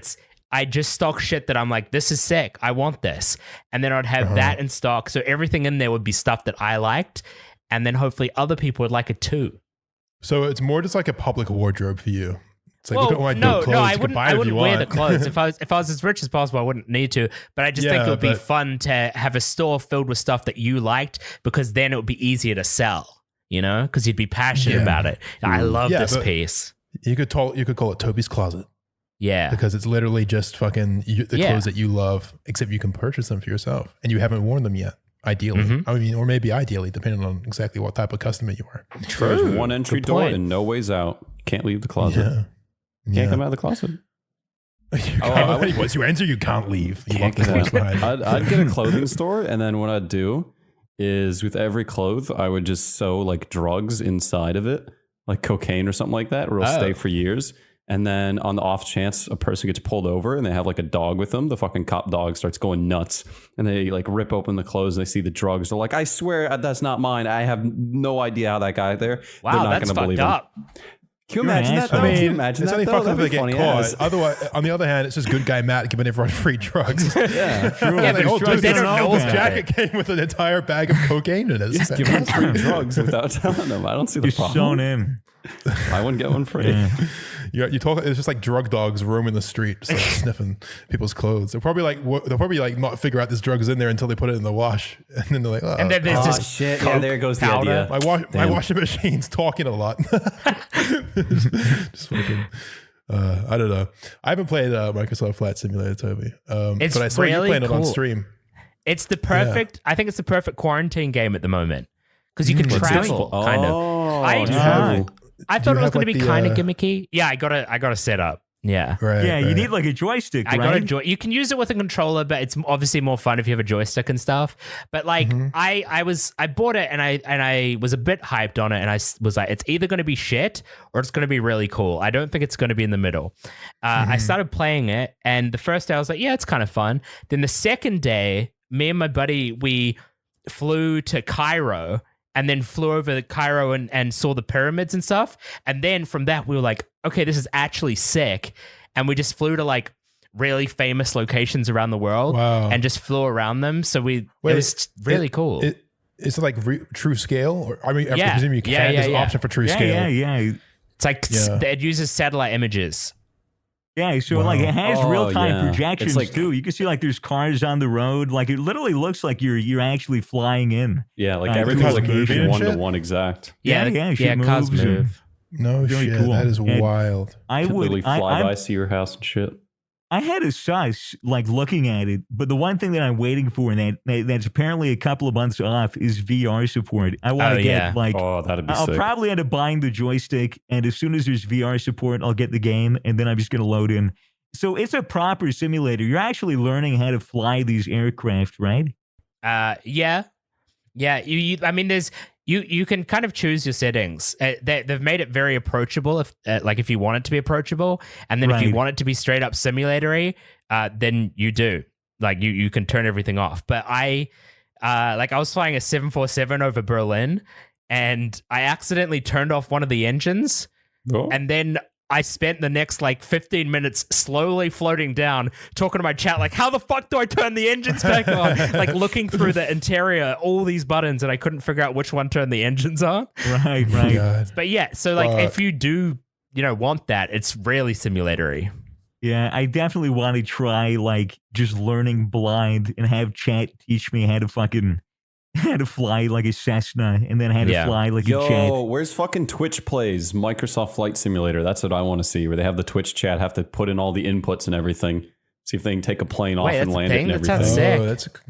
I just stock shit that I'm like, this is sick. I want this. And then I'd have that in stock. So everything in there would be stuff that I liked. And then hopefully other people would like it too. So it's more just like a public wardrobe for you. It's like, look at all my dope clothes. I you can wouldn't. buy I it if wouldn't you wear want. the clothes. If I was as rich as possible, I wouldn't need to. But I just think it would be fun to have a store filled with stuff that you liked, because then it would be easier to sell. You know, because you'd be passionate about it. I love this but piece. You could call it Toby's Closet. Yeah, Because it's literally just fucking the clothes that you love, except you can purchase them for yourself and you haven't worn them yet. Ideally, I mean, or maybe ideally, depending on exactly what type of customer you are. There's one entry Good door point. and no ways out. Can't leave the closet. Can't come out of the closet. Once you enter, you can't leave. You Can't lock the get doors behind you. I'd get a clothing store, and then what I'd do is with every clothes, I would just sew like drugs inside of it, like cocaine or something like that, where it'll stay for years. And then on the off chance a person gets pulled over and they have like a dog with them, the fucking cop dog starts going nuts, and they like rip open the clothes and they see the drugs. They're like, I swear that's not mine. I have no idea how that got there. wow, They're not that's gonna fuck believe up. Can you imagine that? Though? I mean, Can you imagine it's that? only Though? fucked up That'd if be they get funny caught. as. Otherwise, on the other hand, it's just good guy Matt giving everyone free drugs. Yeah, true. Yeah, but Like, drugs they don't know his about jacket came with an entire bag of cocaine in it. Just give them free drugs without telling them. I don't see the Just problem. sewn in. I wouldn't get one free. Yeah. You talk. It's just like drug dogs roaming the street, just like sniffing people's clothes. They'll probably like not figure out this drug is in there until they put it in the wash, and then they're like, oh, And then there's Oh just shit! Coke Yeah, there goes the powder. idea. my washing machine's talking a lot. Just fucking. I don't know. I haven't played Microsoft Flight Simulator, Toby. It's but I saw really you playing it on cool. stream. It's the perfect. I think it's the perfect quarantine game at the moment because you can travel. Oh, Kind of. do you have- I Do thought you it was have, going to like, be the, kind of gimmicky. Yeah, I got a setup. Yeah. Right. Yeah, you right. need like a joystick, I right? got a you can use it with a controller, but it's obviously more fun if you have a joystick and stuff. But like I bought it and I was a bit hyped on it, and I was like, it's either going to be shit or it's going to be really cool. I don't think it's going to be in the middle. I started playing it, and the first day I was like, yeah, it's kind of fun. Then the second day, me and my buddy, we flew to Cairo and then flew over to Cairo and saw the pyramids and stuff. And then from that, we were like, okay, this is actually sick. And we just flew to like really famous locations around the world and just flew around them. So it was really cool. Is it like true scale? Or I mean, I presume you can. There's an option for true scale. Yeah. It's like it uses satellite images. Yeah, so like it has real-time projections like, too. You can see like there's cars on the road. Like it literally looks like you're actually flying in. Yeah, like everything's like moving and 1-to-1 exact. Yeah, No cars shit, cool. that is wild. I would literally fly by, see your house and shit. I had a sus like looking at it, but the one thing that I'm waiting for and that's apparently a couple of months off is VR support. I want to get that'd be I'll sick. probably end up buying the joystick, and as soon as there's VR support, I'll get the game, and then I'm just going to load in. So it's a proper simulator. You're actually learning how to fly these aircraft, right? Yeah. I mean, you can kind of choose your settings. They've made it very approachable. If you want it to be approachable, and then if you want it to be straight up simulatory, then you do. Like you can turn everything off. But I was flying a 747 over Berlin, and I accidentally turned off one of the engines, and then I spent the next 15 minutes slowly floating down, talking to my chat, like, how the fuck do I turn the engines back on? Like looking through the interior, all these buttons, and I couldn't figure out which one turned the engines on. Right. God. But yeah, so if you do, want that, it's really simulatory. Yeah, I definitely want to try just learning blind and have chat teach me how to fly like a Cessna, and then how to fly like a jet. Yo, where's fucking Twitch Plays? Microsoft Flight Simulator. That's what I want to see, where they have the Twitch chat, have to put in all the inputs and everything. See if they can take a plane off and land it and everything.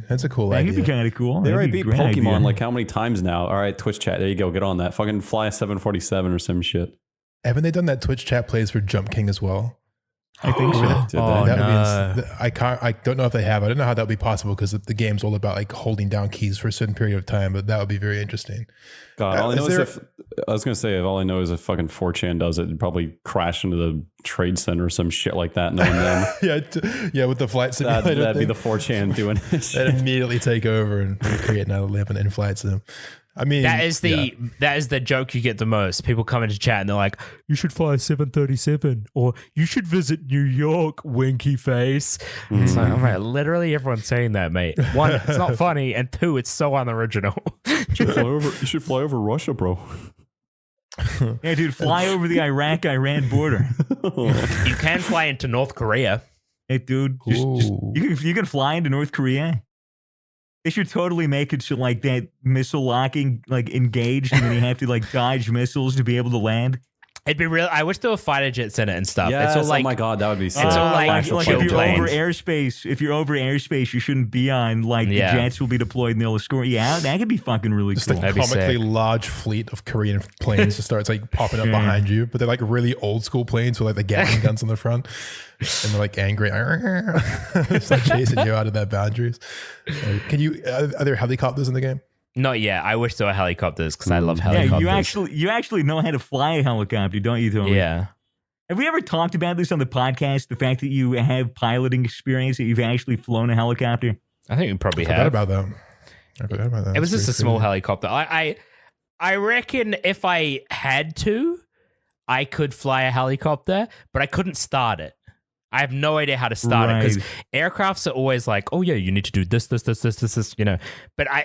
That's a cool idea. That'd be kind of cool. They already beat Pokemon like how many times now? All right, Twitch chat. There you go. Get on that. Fucking fly a 747 or some shit. Haven't they done that Twitch chat plays for Jump King as well? I think so. I don't know if they have. I don't know how that would be possible because the game's all about holding down keys for a certain period of time. But that would be very interesting. God, all I know is if fucking 4chan does it, it'd probably crash into the trade center or some shit like that. Knowing them, yeah, with the flight simulator, that'd be the 4chan doing it. They'd immediately take over and create another live and in-flight sim. I mean, that is the joke you get the most. People come into chat and they're like, "You should fly a 737, or you should visit New York." Winky face. It's like, oh man, literally everyone's saying that, mate. One, it's not funny, and two, it's so unoriginal. You should fly over Russia, bro. Yeah, dude, fly over the Iraq-Iran border. You can fly into North Korea. Hey, dude, you can fly into North Korea. They should totally make it so that missile locking engaged, and then you have to dodge missiles to be able to land. It'd be real. I wish there were fighter jets in it and stuff. Yes, it's all oh my god, that would be sick. It's all if you're over airspace, you shouldn't be on the jets will be deployed and they'll escort you out. That could be fucking really just cool. a comically large fleet of Korean planes just starts popping up behind you, but they're really old school planes with the Gatling guns on the front, and they're angry, it's chasing you out of that boundaries. Can you? Are there helicopters in the game? Not yet. I wish there were helicopters because I love helicopters. Yeah, you actually know how to fly a helicopter, don't you, Toby? Yeah. Have we ever talked about this on the podcast? The fact that you have piloting experience, that you've actually flown a helicopter? I think we probably I forgot about that. It was just a small helicopter. I reckon if I had to, I could fly a helicopter, but I couldn't start it. I have no idea how to start it because aircrafts are always like, oh yeah, you need to do this, But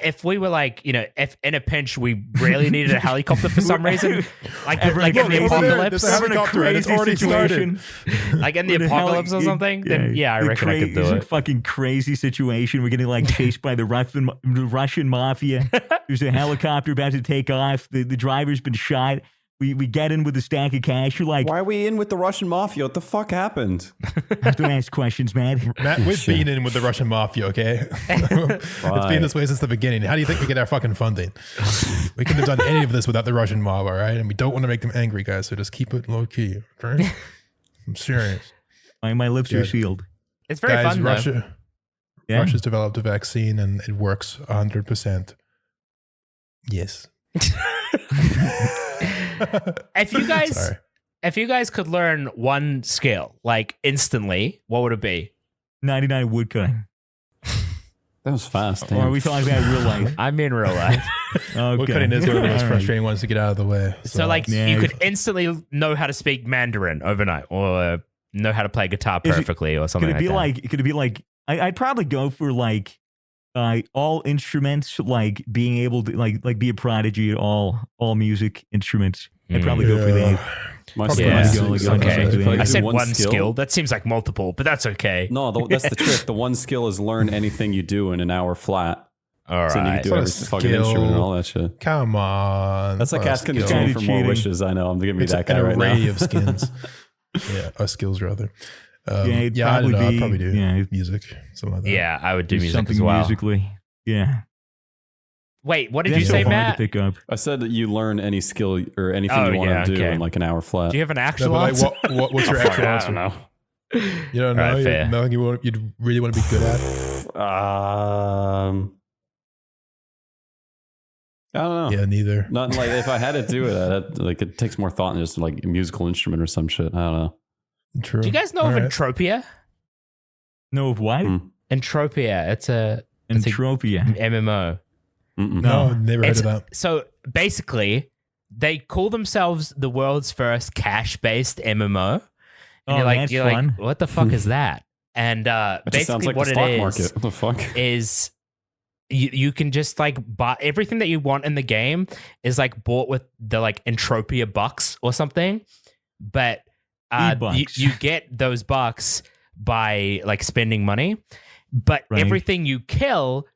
if we were if in a pinch we really needed a helicopter for some reason, in the apocalypse, it's already started. In the apocalypse or something, then I reckon I could do it. It's a fucking crazy situation. We're getting chased by the Russian mafia. There's a helicopter about to take off. The driver's been shot. We get in with a stack of cash. You're like, why are we in with the Russian mafia? What the fuck happened? Don't ask questions, man. Matt, we've been in with the Russian mafia, okay? It's been this way since the beginning. How do you think we get our fucking funding? We couldn't have done any of this without the Russian mob, all right? And we don't want to make them angry, guys, so just keep it low key, okay? I'm serious. My lips are sealed. It's very Guys, fun, though. Russia's developed a vaccine and it works 100%. Yes. If you guys could learn one skill, like instantly, what would it be? 99 woodcutting. That was fast. Or Damn. are we talking about real life? I mean real life. Okay. Woodcutting is one of the most All right. frustrating ones to get out of the way. So like you could instantly know how to speak Mandarin overnight, or know how to play guitar perfectly, or something. Could it be like? I'd probably go for like all instruments, like being able to like be a prodigy at all music instruments. I'd probably go for that. I said one skill. That seems like multiple, but that's okay. No, that's the trick. The one skill is learn anything you do in an hour flat. All so right. you can do every fucking instrument and all that shit. Come on. That's like asking the king for more wishes. I know. I'm giving me that guy right now. An array of skins. Skills rather. It'd I don't know. I'd be- probably do yeah. music, something like that. Yeah, I would do music Something as well. musically. Yeah. Wait, what did That's you so say, hard Matt? to pick up. I said that you learn any skill or anything you want to do in like an hour flat. Do you have an No, actual but answer? what's your actual I answer? don't know. You don't know? Alright, fair. Nothing you'd really want to be good at? I don't know. Yeah, neither. Not like if I had to do it, like it takes more thought than just like a musical instrument or some shit. I don't know. True. Do you guys know of Entropia? No, of what? Entropia. It's a Entropia. MMO. No, never heard of that. So basically, they call themselves the world's first cash-based MMO. And you're like, what the fuck is that? And It sounds basically like what the it stock is market. What the fuck? is you can just like buy everything that you want in the game is like bought with the like Entropia bucks or something. But you get those bucks by like spending money. But everything you kill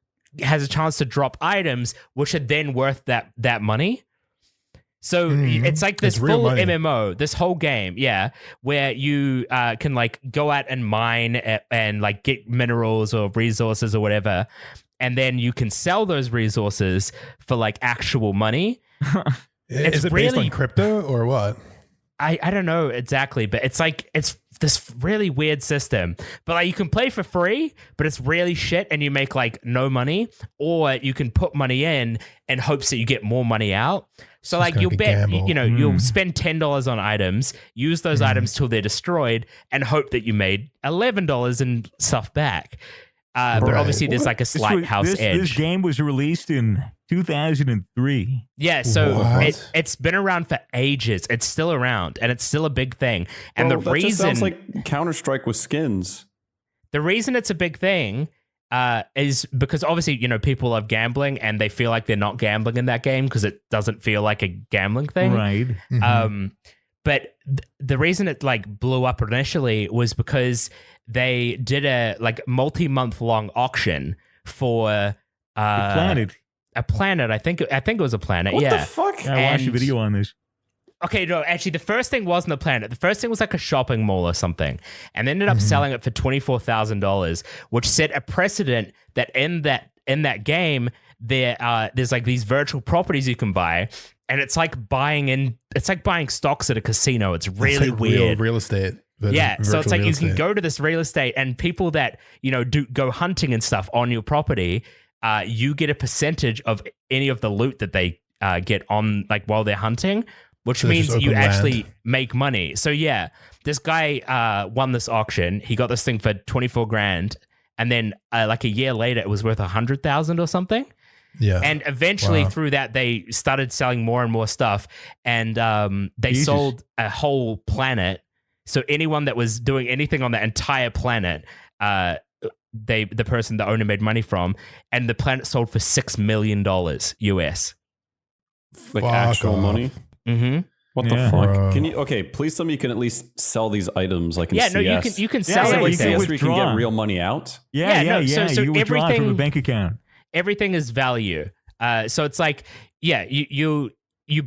has a chance to drop items, which are then worth that money. So it's like this full MMO, this whole game, where you can like go out and mine and like get minerals or resources or whatever, and then you can sell those resources for like actual money. Is it based on crypto or what? I don't know exactly, but it's like it's this really weird system. But like you can play for free, but it's really shit and you make like no money, or you can put money in hopes that you get more money out. So like you'll bet, you'll spend $10 on items, use those items till they're destroyed, and hope that you made $11 and stuff back. But obviously there's like a slight house edge. This game was released in 2003. Yeah, so it's been around for ages. It's still around, and it's still a big thing. And Bro, the that reason just sounds like Counter-Strike with skins. The reason it's a big thing is because obviously, people love gambling and they feel like they're not gambling in that game because it doesn't feel like a gambling thing. Right. But the reason it like blew up initially was because they did a like multi-month long auction for a planet. A planet. I think it was a planet. What the fuck? I watched a video on this. Okay, no, actually, the first thing wasn't a planet. The first thing was like a shopping mall or something, and they ended up selling it for $24,000, which set a precedent that in that game there's like these virtual properties you can buy, and it's like buying stocks at a casino. It's really weird. Real estate. Yeah, so it's like you can go to this real estate, and people that do go hunting and stuff on your property, you get a percentage of any of the loot that they get on like while they're hunting. Which means you actually make money. So yeah, this guy won this auction. He got this thing for $24,000, and then like a year later, it was worth $100,000 or something. Yeah, and eventually through that, they started selling more and more stuff, and they sold a whole planet. So anyone that was doing anything on the entire planet, the person the owner made money from, and the planet sold for $6 million US. Like actual money. Mm-hmm. What the fuck? Can you? Okay, please tell me you can at least sell these items like in CS. No, you can sell everything. CS where you can get real money out. Yeah. So everything you withdraw from a bank account. Everything is value. So it's like, you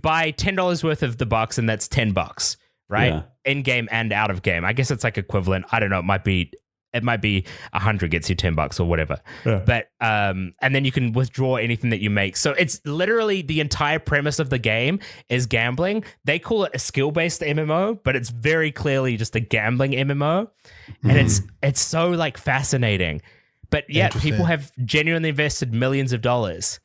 buy $10 worth of the bucks, and that's $10, right? Yeah. In game and out of game. I guess it's like equivalent. I don't know. It might be it might be 100 gets you $10 or whatever. Yeah. But and then you can withdraw anything that you make. So it's literally the entire premise of the game is gambling. They call it a skill-based MMO, but it's very clearly just a gambling MMO. And it's so like fascinating. But yeah, people have genuinely invested millions of dollars.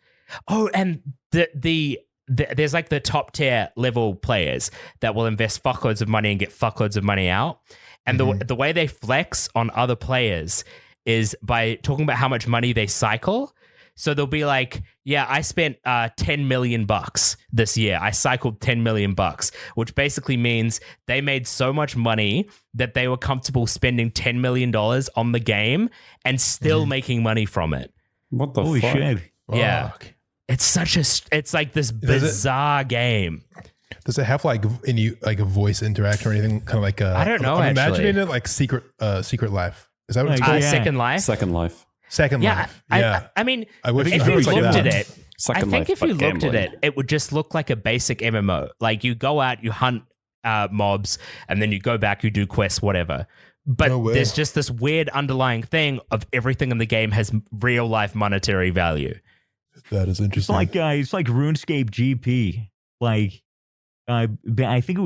Oh, and there's like the top tier level players that will invest fuckloads of money and get fuckloads of money out. And the way they flex on other players is by talking about how much money they cycle. So they'll be like, yeah, I spent $10 million this year. I cycled $10 million, which basically means they made so much money that they were comfortable spending $10 million on the game and still making money from it. What the Holy fuck? shit. Yeah. It's like this bizarre game. Does it have like any like a voice interaction or anything? Kind of like I don't know, I'm actually. imagining it like Secret Life. Is that what it's Like, called? yeah. Second Life. Second Life. Second Yeah, Life. Yeah. I mean, I wish if it you was like looked that. at it, Second I think Life, if you but looked at gambling. it would just look like a basic MMO. Like you go out, you hunt mobs, and then you go back, you do quests, whatever. But No way. there's just this weird underlying thing of everything in the game has real life monetary value. That is It's interesting. like RuneScape GP. Like I think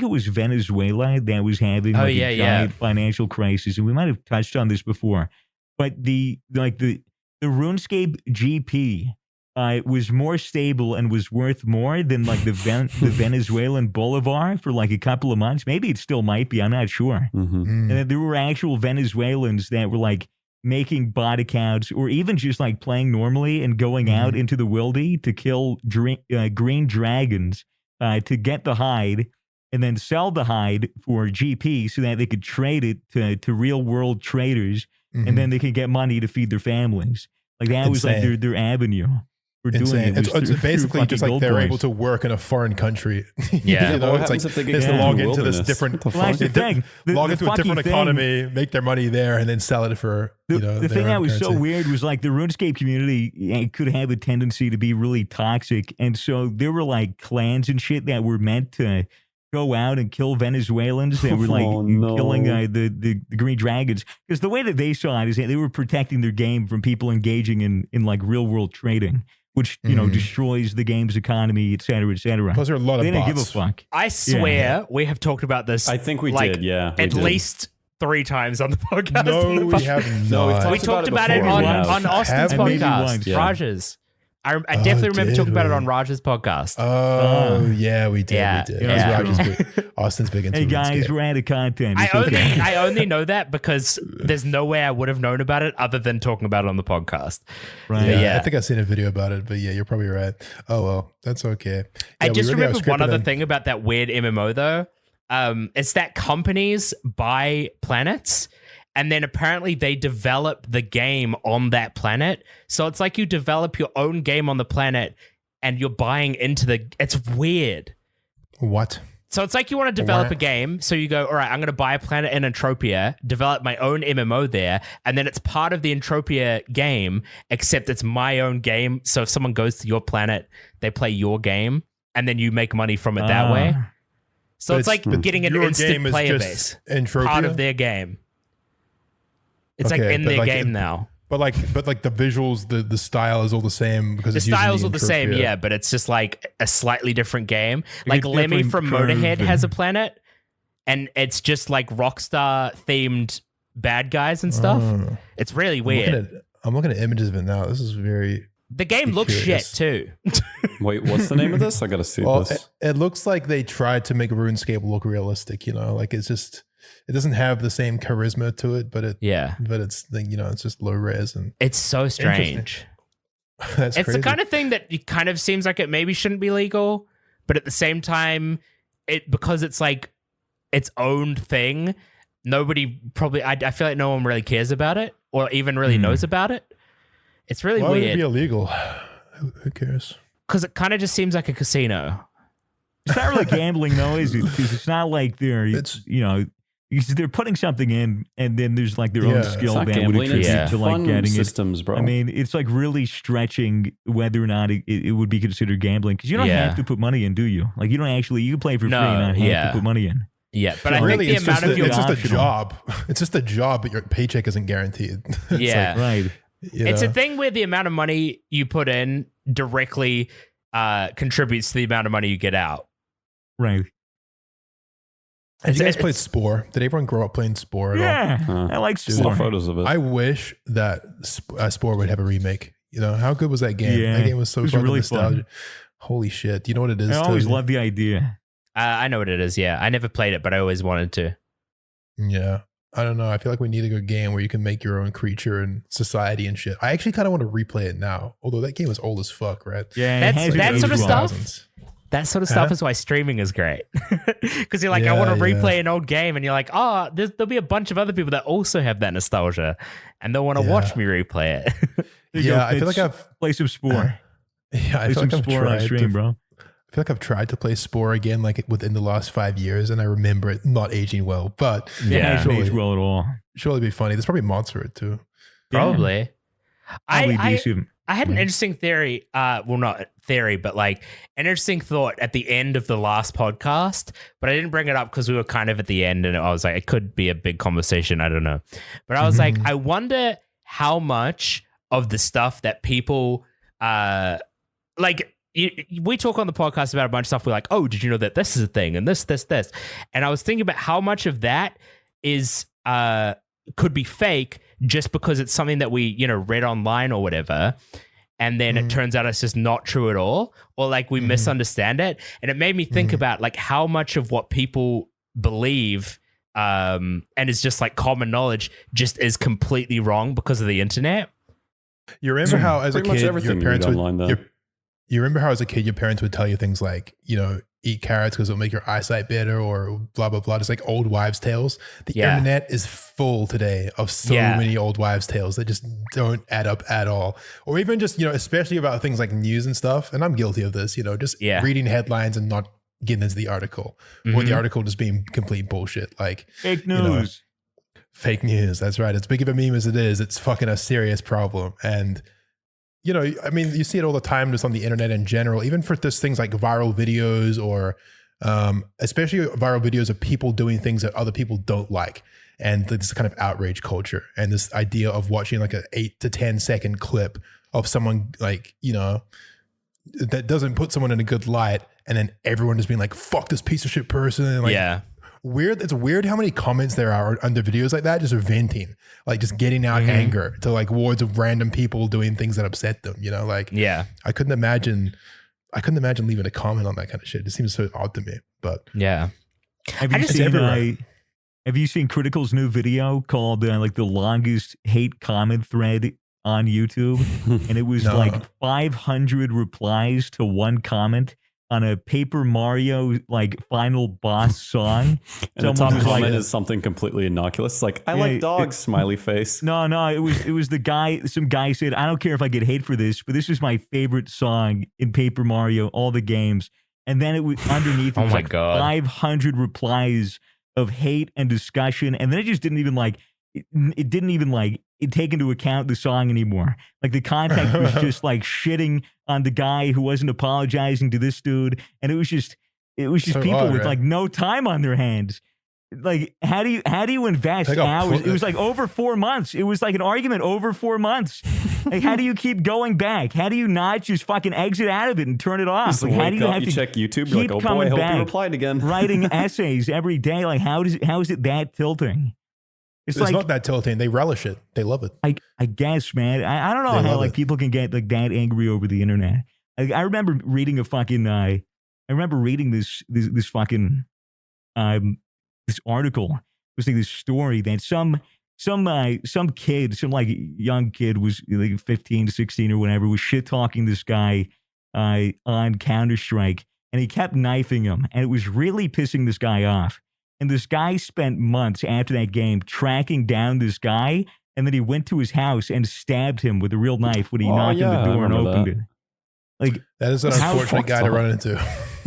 it was Venezuela that was having Oh, like yeah, a yeah. giant financial crisis, and we might have touched on this before. But the RuneScape GP was more stable and was worth more than like the Venezuelan bolivar for like a couple of months. Maybe it still might be. I'm not sure. Mm-hmm. And then there were actual Venezuelans that were like making bot accounts or even just like playing normally and going out into the wildy to kill green dragons to get the hide and then sell the hide for GP so that they could trade it to real world traders and then they could get money to feed their families. Like that was like Insane. their avenue for doing Insane. it. It's was through basically just fucking like they're gold able price. to work in a foreign country. Yeah. You know, What it's like happens if they they get have to into log the into this wilderness? different, What the Well, that's the thing. log into a fucking different thing- economy, make their money there, and then sell it for The their thing own that was so currency. weird was like the RuneScape community could have a tendency to be really toxic. And so there were like clans and shit that were meant to go out and kill Venezuelans that were like Oh, no. killing the green dragons. Because the way that they saw it is that they were protecting their game from people engaging in like real world trading, which, you know, destroys the game's economy, et cetera, et cetera. Plus, there are a lot of They didn't bots. give a fuck. I swear we have talked about this. I think we like, did, yeah. we At did. least 3 times on the podcast. No, we have No, not. we've We talked about it before. on, We have. on Austin's Have we? Maybe podcast, once. Yeah. Raj's. I definitely remember did talking about it we? on Raj's podcast. Oh, yeah, we did. Yeah, we did. yeah. That was Rogers. Austin's big into Hey guys, RuneScape. we're out of content. I It's okay. only know that because there's no way I would have known about it other than talking about it on the podcast. Right. Yeah, Yeah. I think I've seen a video about it, but yeah, you're probably right. Oh, well, that's okay. I Yeah, we just really remember one outscripted other them. thing about that weird MMO though. It's that companies buy planets and then apparently they develop the game on that planet. So it's like you develop your own game on the planet and you're buying into it's weird. What? So it's like you want to develop Wow. a game. So you go, all right, I'm going to buy a planet in Entropia, develop my own MMO there, and then it's part of the Entropia game, except it's my own game. So if someone goes to your planet, they play your game, and then you make money from it that way. So But it's like getting an your instant game is player just base, Entropia? part of their game. It's like Okay, in but their like game now. But like the visuals, the style is all the same because The it's using styles are the same, Entropia. yeah, but it's just like a slightly different game. Like Like a Lemmy different from curve Motorhead and- has a planet, and it's just like Rockstar themed bad guys and stuff. Oh. It's really I'm weird. looking at images of it now. This is very The game looks curious. shit too. Wait, what's the name of this? I gotta see well. this. It looks like they tried to make RuneScape look realistic. You know, like it doesn't have the same charisma to it, but Yeah, it's it's just low res and it's so strange. that's It's crazy. the kind of thing that it kind of seems like it maybe shouldn't be legal, but at the same time, because it's like its own thing. Nobody probably. I feel like no one really cares about it or even really knows about it. It's really Why would it weird be illegal? Who cares? because it kind of just seems like a casino. It's not really gambling though, is it? Because it's not like they're, It's- they're putting something in and then there's like their Yeah. own It's skill It's not that would gambling. attribute It's to like fun getting systems, bro. it. I mean, it's like really stretching whether or not it would be considered gambling because you don't Yeah. have to put money in, do you? Like you don't actually, you can play for free No, and not have yeah. to put money in. Yeah, but I really, think the amount of your it's just a job. It's just a job, but your paycheck isn't guaranteed. Yeah, right. It's a thing where the amount of money you put in directly contributes to the amount of money you get out. Right. Have you guys played Spore? Did everyone grow up playing Spore at all? I like Saw Spore. photos of it. I wish that Spore would have a remake. You know, how good was that game? Yeah, that game was so fucking really nostalgic. fun. Holy shit. Do you know what it is? I always Toby? loved the idea. I know what it is. Yeah, I never played it, but I always wanted to. Yeah. I don't know. I feel like we need a good game where you can make your own creature and society and shit. I actually kind of want to replay it now, although that game is old as fuck, right? Yeah, that sort of stuff. 2000s. That sort of stuff is why streaming is great. Because you're like, I want to replay an old game, and you're like, oh, there'll be a bunch of other people that also have that nostalgia, and they'll want to watch me replay it. Yeah, I feel like I've play some Spore. Yeah, I Play feel some like I've Spore on tried stream, bro. I feel like I've tried to play Spore again, like within the last 5 years, and I remember it not aging well. But It hasn't aged well at all. surely be funny. There's probably mods for it too. Probably. Probably I decent. had an interesting theory. Well, not theory, but like an interesting thought at the end of the last podcast. But I didn't bring it up because we were kind of at the end, and I was like, it could be a big conversation. I don't know. But I was like, I wonder how much of the stuff that people like. We talk on the podcast about a bunch of stuff. We're like, oh, did you know that this is a thing and this. And I was thinking about how much of that is could be fake just because it's something that we, read online or whatever. And then it turns out it's just not true at all. Or like we misunderstand it. And it made me think about like how much of what people believe and is just like common knowledge just is completely wrong because of the internet. You remember how as a Pretty much kid everything your you parents read would online, you remember how as a kid your parents would tell you things like, eat carrots because it'll make your eyesight better or blah, blah, blah. Just like old wives' tales. The internet is full today of so many old wives' tales that just don't add up at all. Or even just, especially about things like news and stuff. And I'm guilty of this, just reading headlines and not getting into the article or the article just being complete bullshit. Like Fake news. Fake news. That's right. As big of a meme as it is, it's fucking a serious problem. And you see it all the time just on the internet in general, even for just things like viral videos or especially viral videos of people doing things that other people don't like. And this kind of outrage culture and this idea of watching like an 8 to 10 second clip of someone like, that doesn't put someone in a good light. And then everyone just being like, fuck this piece of shit person. And like, weird. It's weird how many comments there are under videos like that, just venting, like just getting out anger to like words of random people doing things that upset them. I couldn't imagine leaving a comment on that kind of shit. It seems so odd to me. But have you seen Critical's new video called like the longest hate comment thread on YouTube? And it was like 500 replies to one comment on a Paper Mario like final boss song. And the top comment is something completely innocuous. Like, I like dogs, smiley face. No, it was the guy, some guy said, I don't care if I get hate for this, but this is my favorite song in Paper Mario, all the games. And then it was underneath it was like 500 replies of hate and discussion. And then it just didn't even like, it didn't even like take into account the song anymore. Like the context was just like shitting on the guy who wasn't apologizing to this dude. And it was just so people odd, with like no time on their hands. Like, how do you invest hours? It was like over 4 months. It was like an argument over 4 months. Like, how do you keep going back? How do you not just fucking exit out of it and turn it off? Like, how do you have to check YouTube? You're like, oh boy, I hope you replied again. Writing essays every day. Like, how is it that tilting? It's like, not that tilting. They relish it. They love it. I guess, man. I don't know how like people can get like that angry over the internet. I remember reading a fucking. I remember reading this fucking this article. It was like this story that some kid, some like young kid was like 15 to 16 or whatever, was shit talking this guy on Counter-Strike, and he kept knifing him, and it was really pissing this guy off. And this guy spent months after that game tracking down this guy, and then he went to his house and stabbed him with a real knife when he knocked on the door and opened it. Like, that is an unfortunate guy to run into,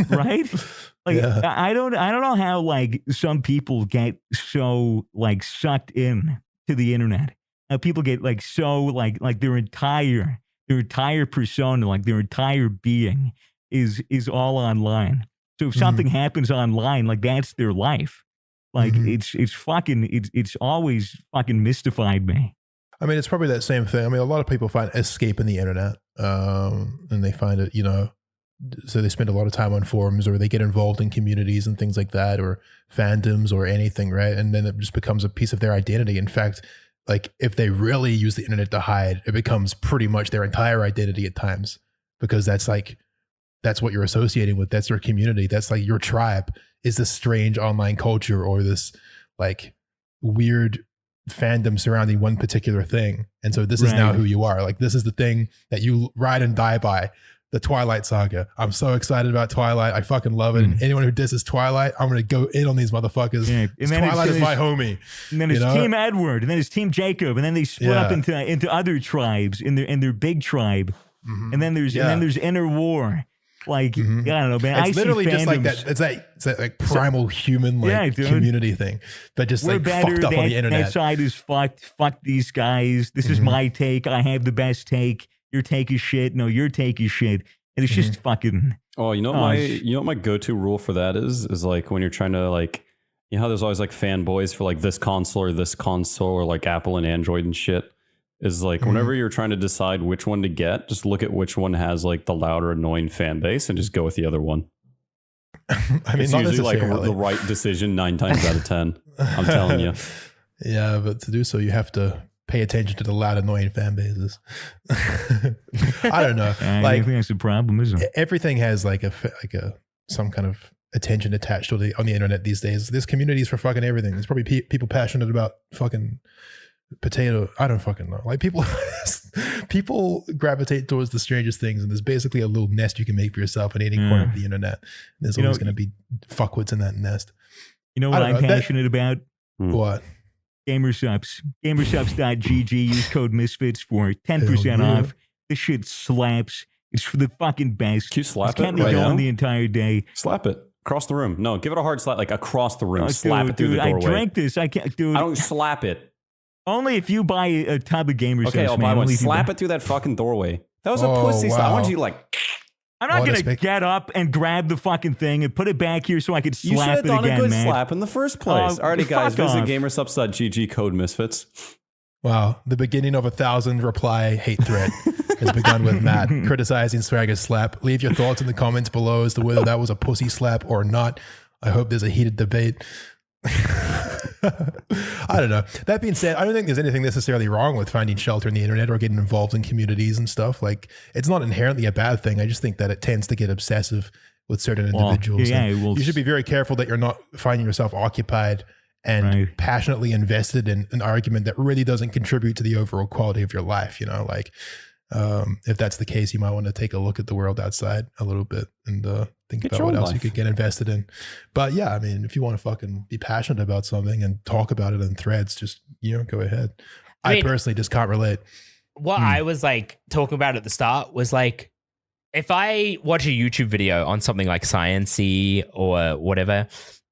right? Like, I don't know how like some people get so like sucked in to the internet. How people get like so like their entire persona, like their entire being is all online. So if something happens online, like that's their life. Like it's always fucking mystified me. I mean, it's probably that same thing. I mean, a lot of people find escape in the internet, and they find it, so they spend a lot of time on forums, or they get involved in communities and things like that, or fandoms or anything, right? And then it just becomes a piece of their identity. In fact, like if they really use the internet to hide, it becomes pretty much their entire identity at times, because that's what you're associating with. That's your community. That's like your tribe is this strange online culture, or this like weird fandom surrounding one particular thing. And so this is now who you are. Like this is the thing that you ride and die by. The Twilight Saga. I'm so excited about Twilight. I fucking love it. And anyone who disses Twilight, I'm going to go in on these motherfuckers. Yeah. Twilight is my homie. And then there's Team Edward, and then there's Team Jacob, and then they split up into other tribes in their big tribe. Mm-hmm. And then there's Inner War. Like I don't know, man. It's literally just like that. It's that like primal human community thing, but just like fucked up on the internet. That side is fucked. Fuck these guys. This is my take. I have the best take. Your take is shit. No, your take is shit. And it's just fucking. Oh, you know what my go-to rule for that is like when you're trying to like, how there's always like fanboys for like this console or like Apple and Android and shit. Is like whenever you're trying to decide which one to get, just look at which one has like the louder, annoying fan base and just go with the other one. I mean, it's usually like the right decision 9 times out of 10. I'm telling you. Yeah, but to do so, you have to pay attention to the loud, annoying fan bases. I don't know. I think that's the problem, isn't it? Everything has like some kind of attention attached to on the internet these days. There's communities for fucking everything. There's probably people passionate about fucking potato. I don't fucking know. Like people gravitate towards the strangest things, and there's basically a little nest you can make for yourself in any corner of the internet. And there's always going to be fuckwits in that nest. You know what I'm passionate about? What? Gamersubs. Gamersubs.gg. Use code Misfits for 10% off. This shit slaps. It's for the fucking best. Can you slap it right now? The entire day. Slap it. Across the room. No, give it a hard slap, like across the room. Slap it through the doorway. I drank this. I can't, dude. I don't slap it. Only if you buy a tub of Gamersubs. Okay, I'll buy one. Slap it through that fucking doorway. That was a pussy slap. I want you to like... I'm not going to get up and grab the fucking thing and put it back here so I could slap it again, man. You should have done a good slap in the first place. Alrighty, guys, visit gamersubs.gg, code Misfits. Wow, the beginning of 1,000 reply hate thread has begun with Matt criticizing Swagger's slap. Leave your thoughts in the comments below as to whether that was a pussy slap or not. I hope there's a heated debate. I don't know. That being said, I don't think there's anything necessarily wrong with finding shelter in the internet or getting involved in communities and stuff. Like, it's not inherently a bad thing. I just think that it tends to get obsessive with certain individuals. You should be very careful that you're not finding yourself occupied and passionately invested in an argument that really doesn't contribute to the overall quality of your life. If that's the case, you might want to take a look at the world outside a little bit and think about what else you could get invested in. But yeah, I mean, if you want to fucking be passionate about something and talk about it in threads, just, go ahead. I personally just can't relate. What I was like talking about at the start was like, if I watch a YouTube video on something like Science-y or whatever,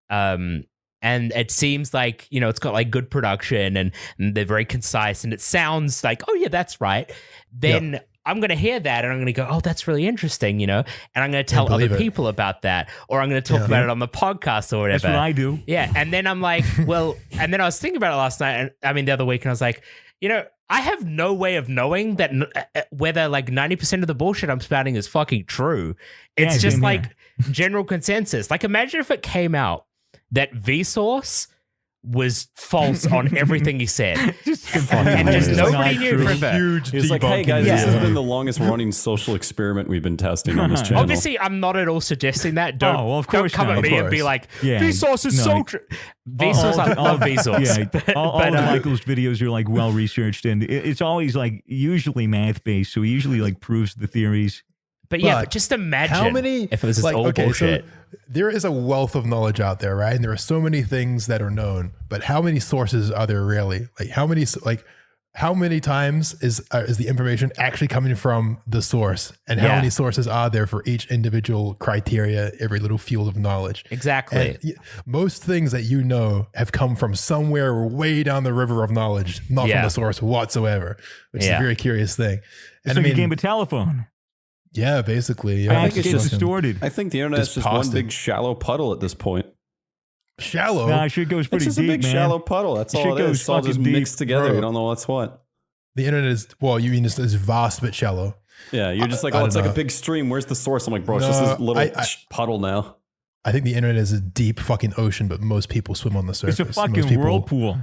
and it seems like, it's got like good production and they're very concise and it sounds like, oh yeah, that's right. Then I'm going to hear that and I'm going to go, oh, that's really interesting, and I'm going to tell other people about that, or I'm going to talk about it on the podcast or whatever. That's what I do. Yeah. And then I'm like, well, and then I was thinking about it last night, and the other week, and I was like, I have no way of knowing that whether like 90% of the bullshit I'm spouting is fucking true. It's just like general consensus. Like, imagine if it came out that Vsauce was false on everything he said. And just nobody knew forever. He's like, hey guys, this has been the longest running social experiment we've been testing on this channel. Obviously, I'm not at all suggesting that. Don't come at me and be like, Vsauce is so true. Vsauce, I love Vsauce. Yeah, all of Michael's videos are like well researched, and it's always like usually math based, so he usually like proves the theories. But just imagine if it was just all bullshit. So there is a wealth of knowledge out there, right? And there are so many things that are known, but how many sources are there really? Like how many times is the information actually coming from the source? And how many sources are there for each individual criteria, every little field of knowledge? Exactly. And most things that have come from somewhere way down the river of knowledge, not from the source whatsoever, which is a very curious thing. It's like a game of telephone. Yeah, basically. I think it's just distorted. I think the internet is just one big shallow puddle at this point. Shallow. Nah, shit goes It's pretty just deep, a big man. shallow puddle. That's Shit all it goes is. It's all just fucking mixed deep, together. bro. You don't know what's what. The internet is, well, you mean it's vast but shallow. Yeah, you're just like, I oh, it's don't like know. a big stream. Where's the source? I'm like, bro, it's No, just this little I- puddle now. I think the internet is a deep fucking ocean, but most people swim on the surface. It's a Most fucking people- whirlpool.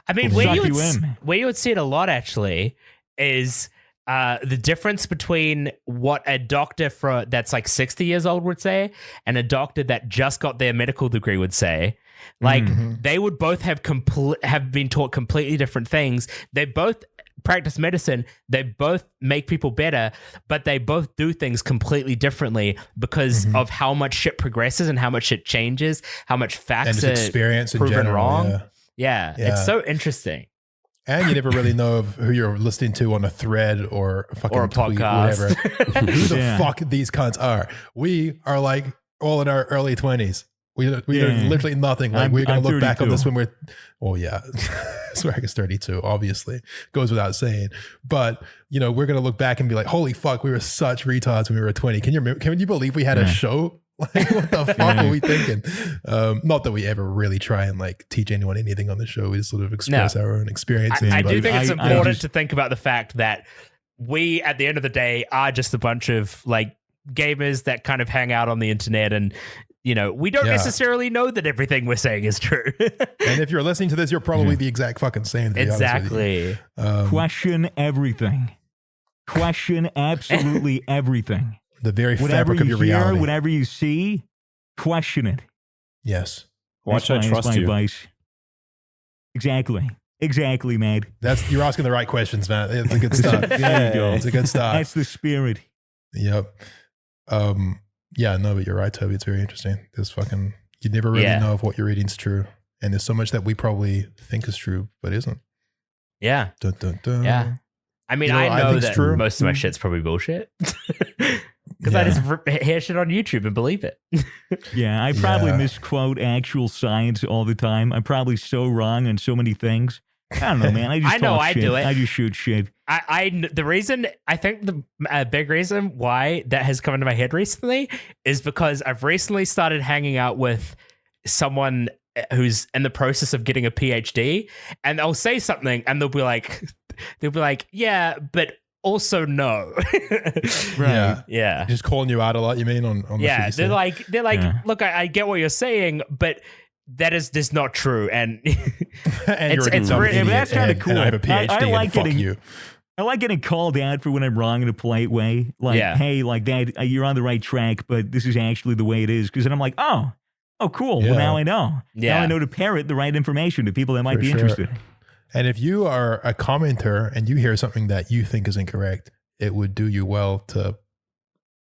I mean, Will where suck you, would, you in. where you would see it a lot actually is the difference between what a doctor that's like 60 years old would say and a doctor that just got their medical degree would say. Like they would both have been taught completely different things. They both practice medicine. They both make people better, but they both do things completely differently because of how much shit progresses and how much shit changes, how much and facts just are experience in proven general. wrong. Yeah. Yeah, Yeah. it's so interesting. And you never really know of who you're listening to on a thread or a fucking Or a tweet, podcast. whatever. Who the Yeah. fuck these cunts are? We are like all in our early 20s. We know Yeah. literally nothing. Like I'm- we're gonna I'm look back on 32. this when we're, well, yeah, Swag is 32. Obviously, goes without saying. But you know, we're gonna look back and be like, holy fuck, we were such retards when we were 20. Can you believe we had a Yeah. show? Like, what the fuck Yeah. were we thinking? Not that we ever really try and like teach anyone anything on the show. We just sort of express our own experiences. I but- do think it's I important just- to think about the fact that we, at the end of the day, are just a bunch of like gamers that kind of hang out on the internet, and you know, we don't Yeah. necessarily know that everything we're saying is true. And if you're listening to this, you're probably the exact fucking same. To be honest with you. Exactly. Question everything. Question absolutely everything. The very Whatever fabric of you your hear, reality. whatever you see, question it. Yes. Watch, That's I my trust you. advice. Exactly, man. You're asking the right questions, man. It's a good start. There you go. It's a good start. That's the spirit. Yep. Yeah, no, but you're right, Toby. It's very interesting. There's fucking, you never really Yeah. know if what you're reading is true. And there's so much that we probably think is true, but isn't. Yeah. Dun, dun, dun. Yeah. I mean, You know, I I know think it's that true. most of my shit's probably bullshit. Because I Yeah. just hear shit on YouTube and believe it. Yeah, I probably Yeah. misquote actual science all the time. I'm probably so wrong on so many things. I don't know, man. I just I know talk I shit. do it. I just shoot shit. The reason, I think the big reason why that has come into my head recently is because I've recently started hanging out with someone who's in the process of getting a PhD, and they'll say something and they'll be like, yeah, but also no. Yeah. Yeah. Just calling you out a lot, you mean, on the Yeah. shit you They're say? like, Yeah. look, I get what you're saying, but that is just not true. And And it's- you're a it's dumb really- idiot, that's kinda and cool. I have a PhD, I like and fuck getting- you. I like getting called out for when I'm wrong in a polite way. Like, Yeah. hey, like that, you're on the right track, but this is actually the way it is. Because then I'm like, oh, cool. Yeah. Well, now I know. Yeah. Now I know to parrot the right information to people that might For be sure. interested. And if you are a commenter and you hear something that you think is incorrect, it would do you well to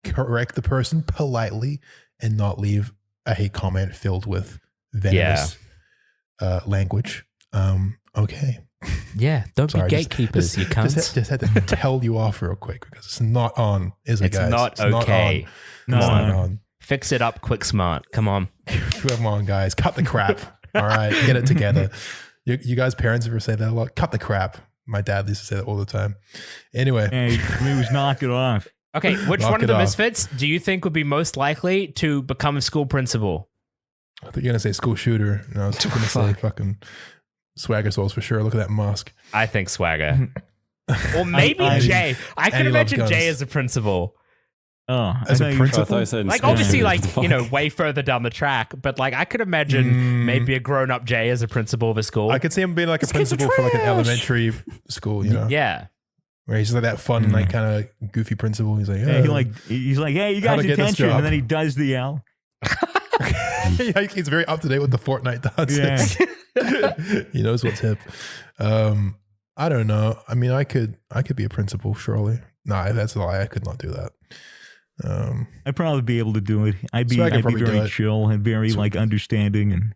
correct the person politely and not leave a hate comment filled with venomous language. Okay. yeah, don't Sorry, be just- gatekeepers, you cunts. Just had to tell you off real quick because it's not on, is it, It's guys? not okay. No, It's not no. on. Fix it up quick smart. Come on. Come on, guys. Cut the crap. All right. Get it together. You guys' parents ever say that a lot? Cut the crap. My dad used to say that all the time. Anyway. Hey, it was knock it off. Okay, which Knock one of it the off. Misfits do you think would be most likely to become a school principal? I thought you were going to say school shooter. No, I was going to say fucking SwaggerSouls for sure. Look at that mask. I think Swagger. Or maybe I- Jay. I and could he loves imagine guns. Jay as a principal. Oh, As a I thought you- principal? I thought you said Like, school obviously, shooter. like, What the you know, fuck? way further down the track. But, like, I could imagine maybe a grown-up Jay as a principal of a school. I could see him being like a These kids are principal for like an trash. elementary school, you know, Yeah. where he's like that fun, like kind of goofy principal. He's like, Yeah, he's like, hey, you How guys to get this attention, job. and then he does the L. he's very up to date with the Fortnite dances. He knows what's hip. I don't know. I mean, I could be a principal, surely. No, that's a lie. I could not do that. I'd probably be able to do it. I'd be Swag could probably do very it. chill and very like understanding and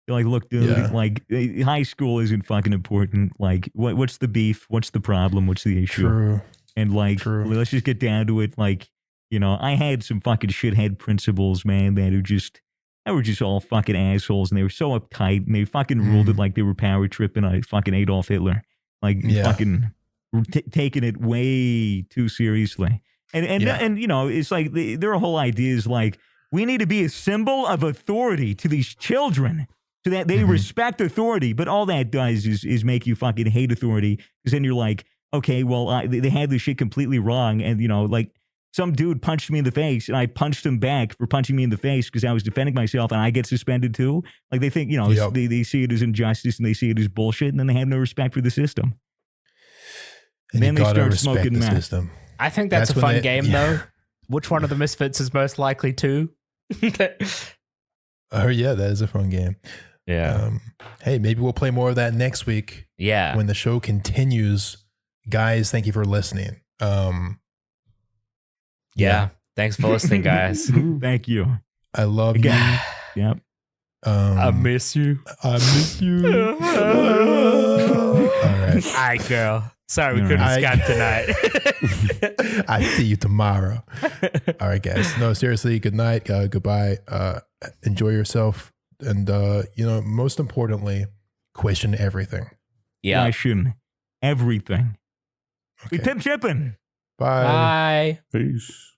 be like, look, dude, Yeah. like high school isn't fucking important. Like, what's the beef? What's the problem? What's the issue? True. And like, True. let's just get down to it. Like, you know, I had some fucking shithead principals, man, that were just all fucking assholes, and they were so uptight, and they fucking ruled it like they were power tripping on fucking Adolf Hitler, like Yeah. fucking taking it way too seriously. And Yeah. and you know, it's like their whole idea is like, We need to be a symbol of authority to these children so that they respect authority. But all that does is make you fucking hate authority, because then you're like, okay, well, they had this shit completely wrong. And, like some dude punched me in the face and I punched him back for punching me in the face because I was defending myself, and I get suspended too. Like they think, they see it as injustice and they see it as bullshit, and then they have no respect for the system. And then they start smoking the meth. System. I think that's a fun game, though. Which one of the Misfits is most likely to? Oh, yeah, that is a fun game. Yeah. Hey, maybe we'll play more of that next week. Yeah. When the show continues. Guys, thank you for listening. Yeah. Thanks for listening, guys. Thank you. I love you. Yep. I miss you. I miss you. All right. All right, girl. Sorry we couldn't Skype tonight. I see you tomorrow. All right, guys. No, seriously, good night. Goodbye. Enjoy yourself. And, most importantly, question everything. Yeah. Question everything. Okay. We pimp shipping. Bye. Bye. Peace.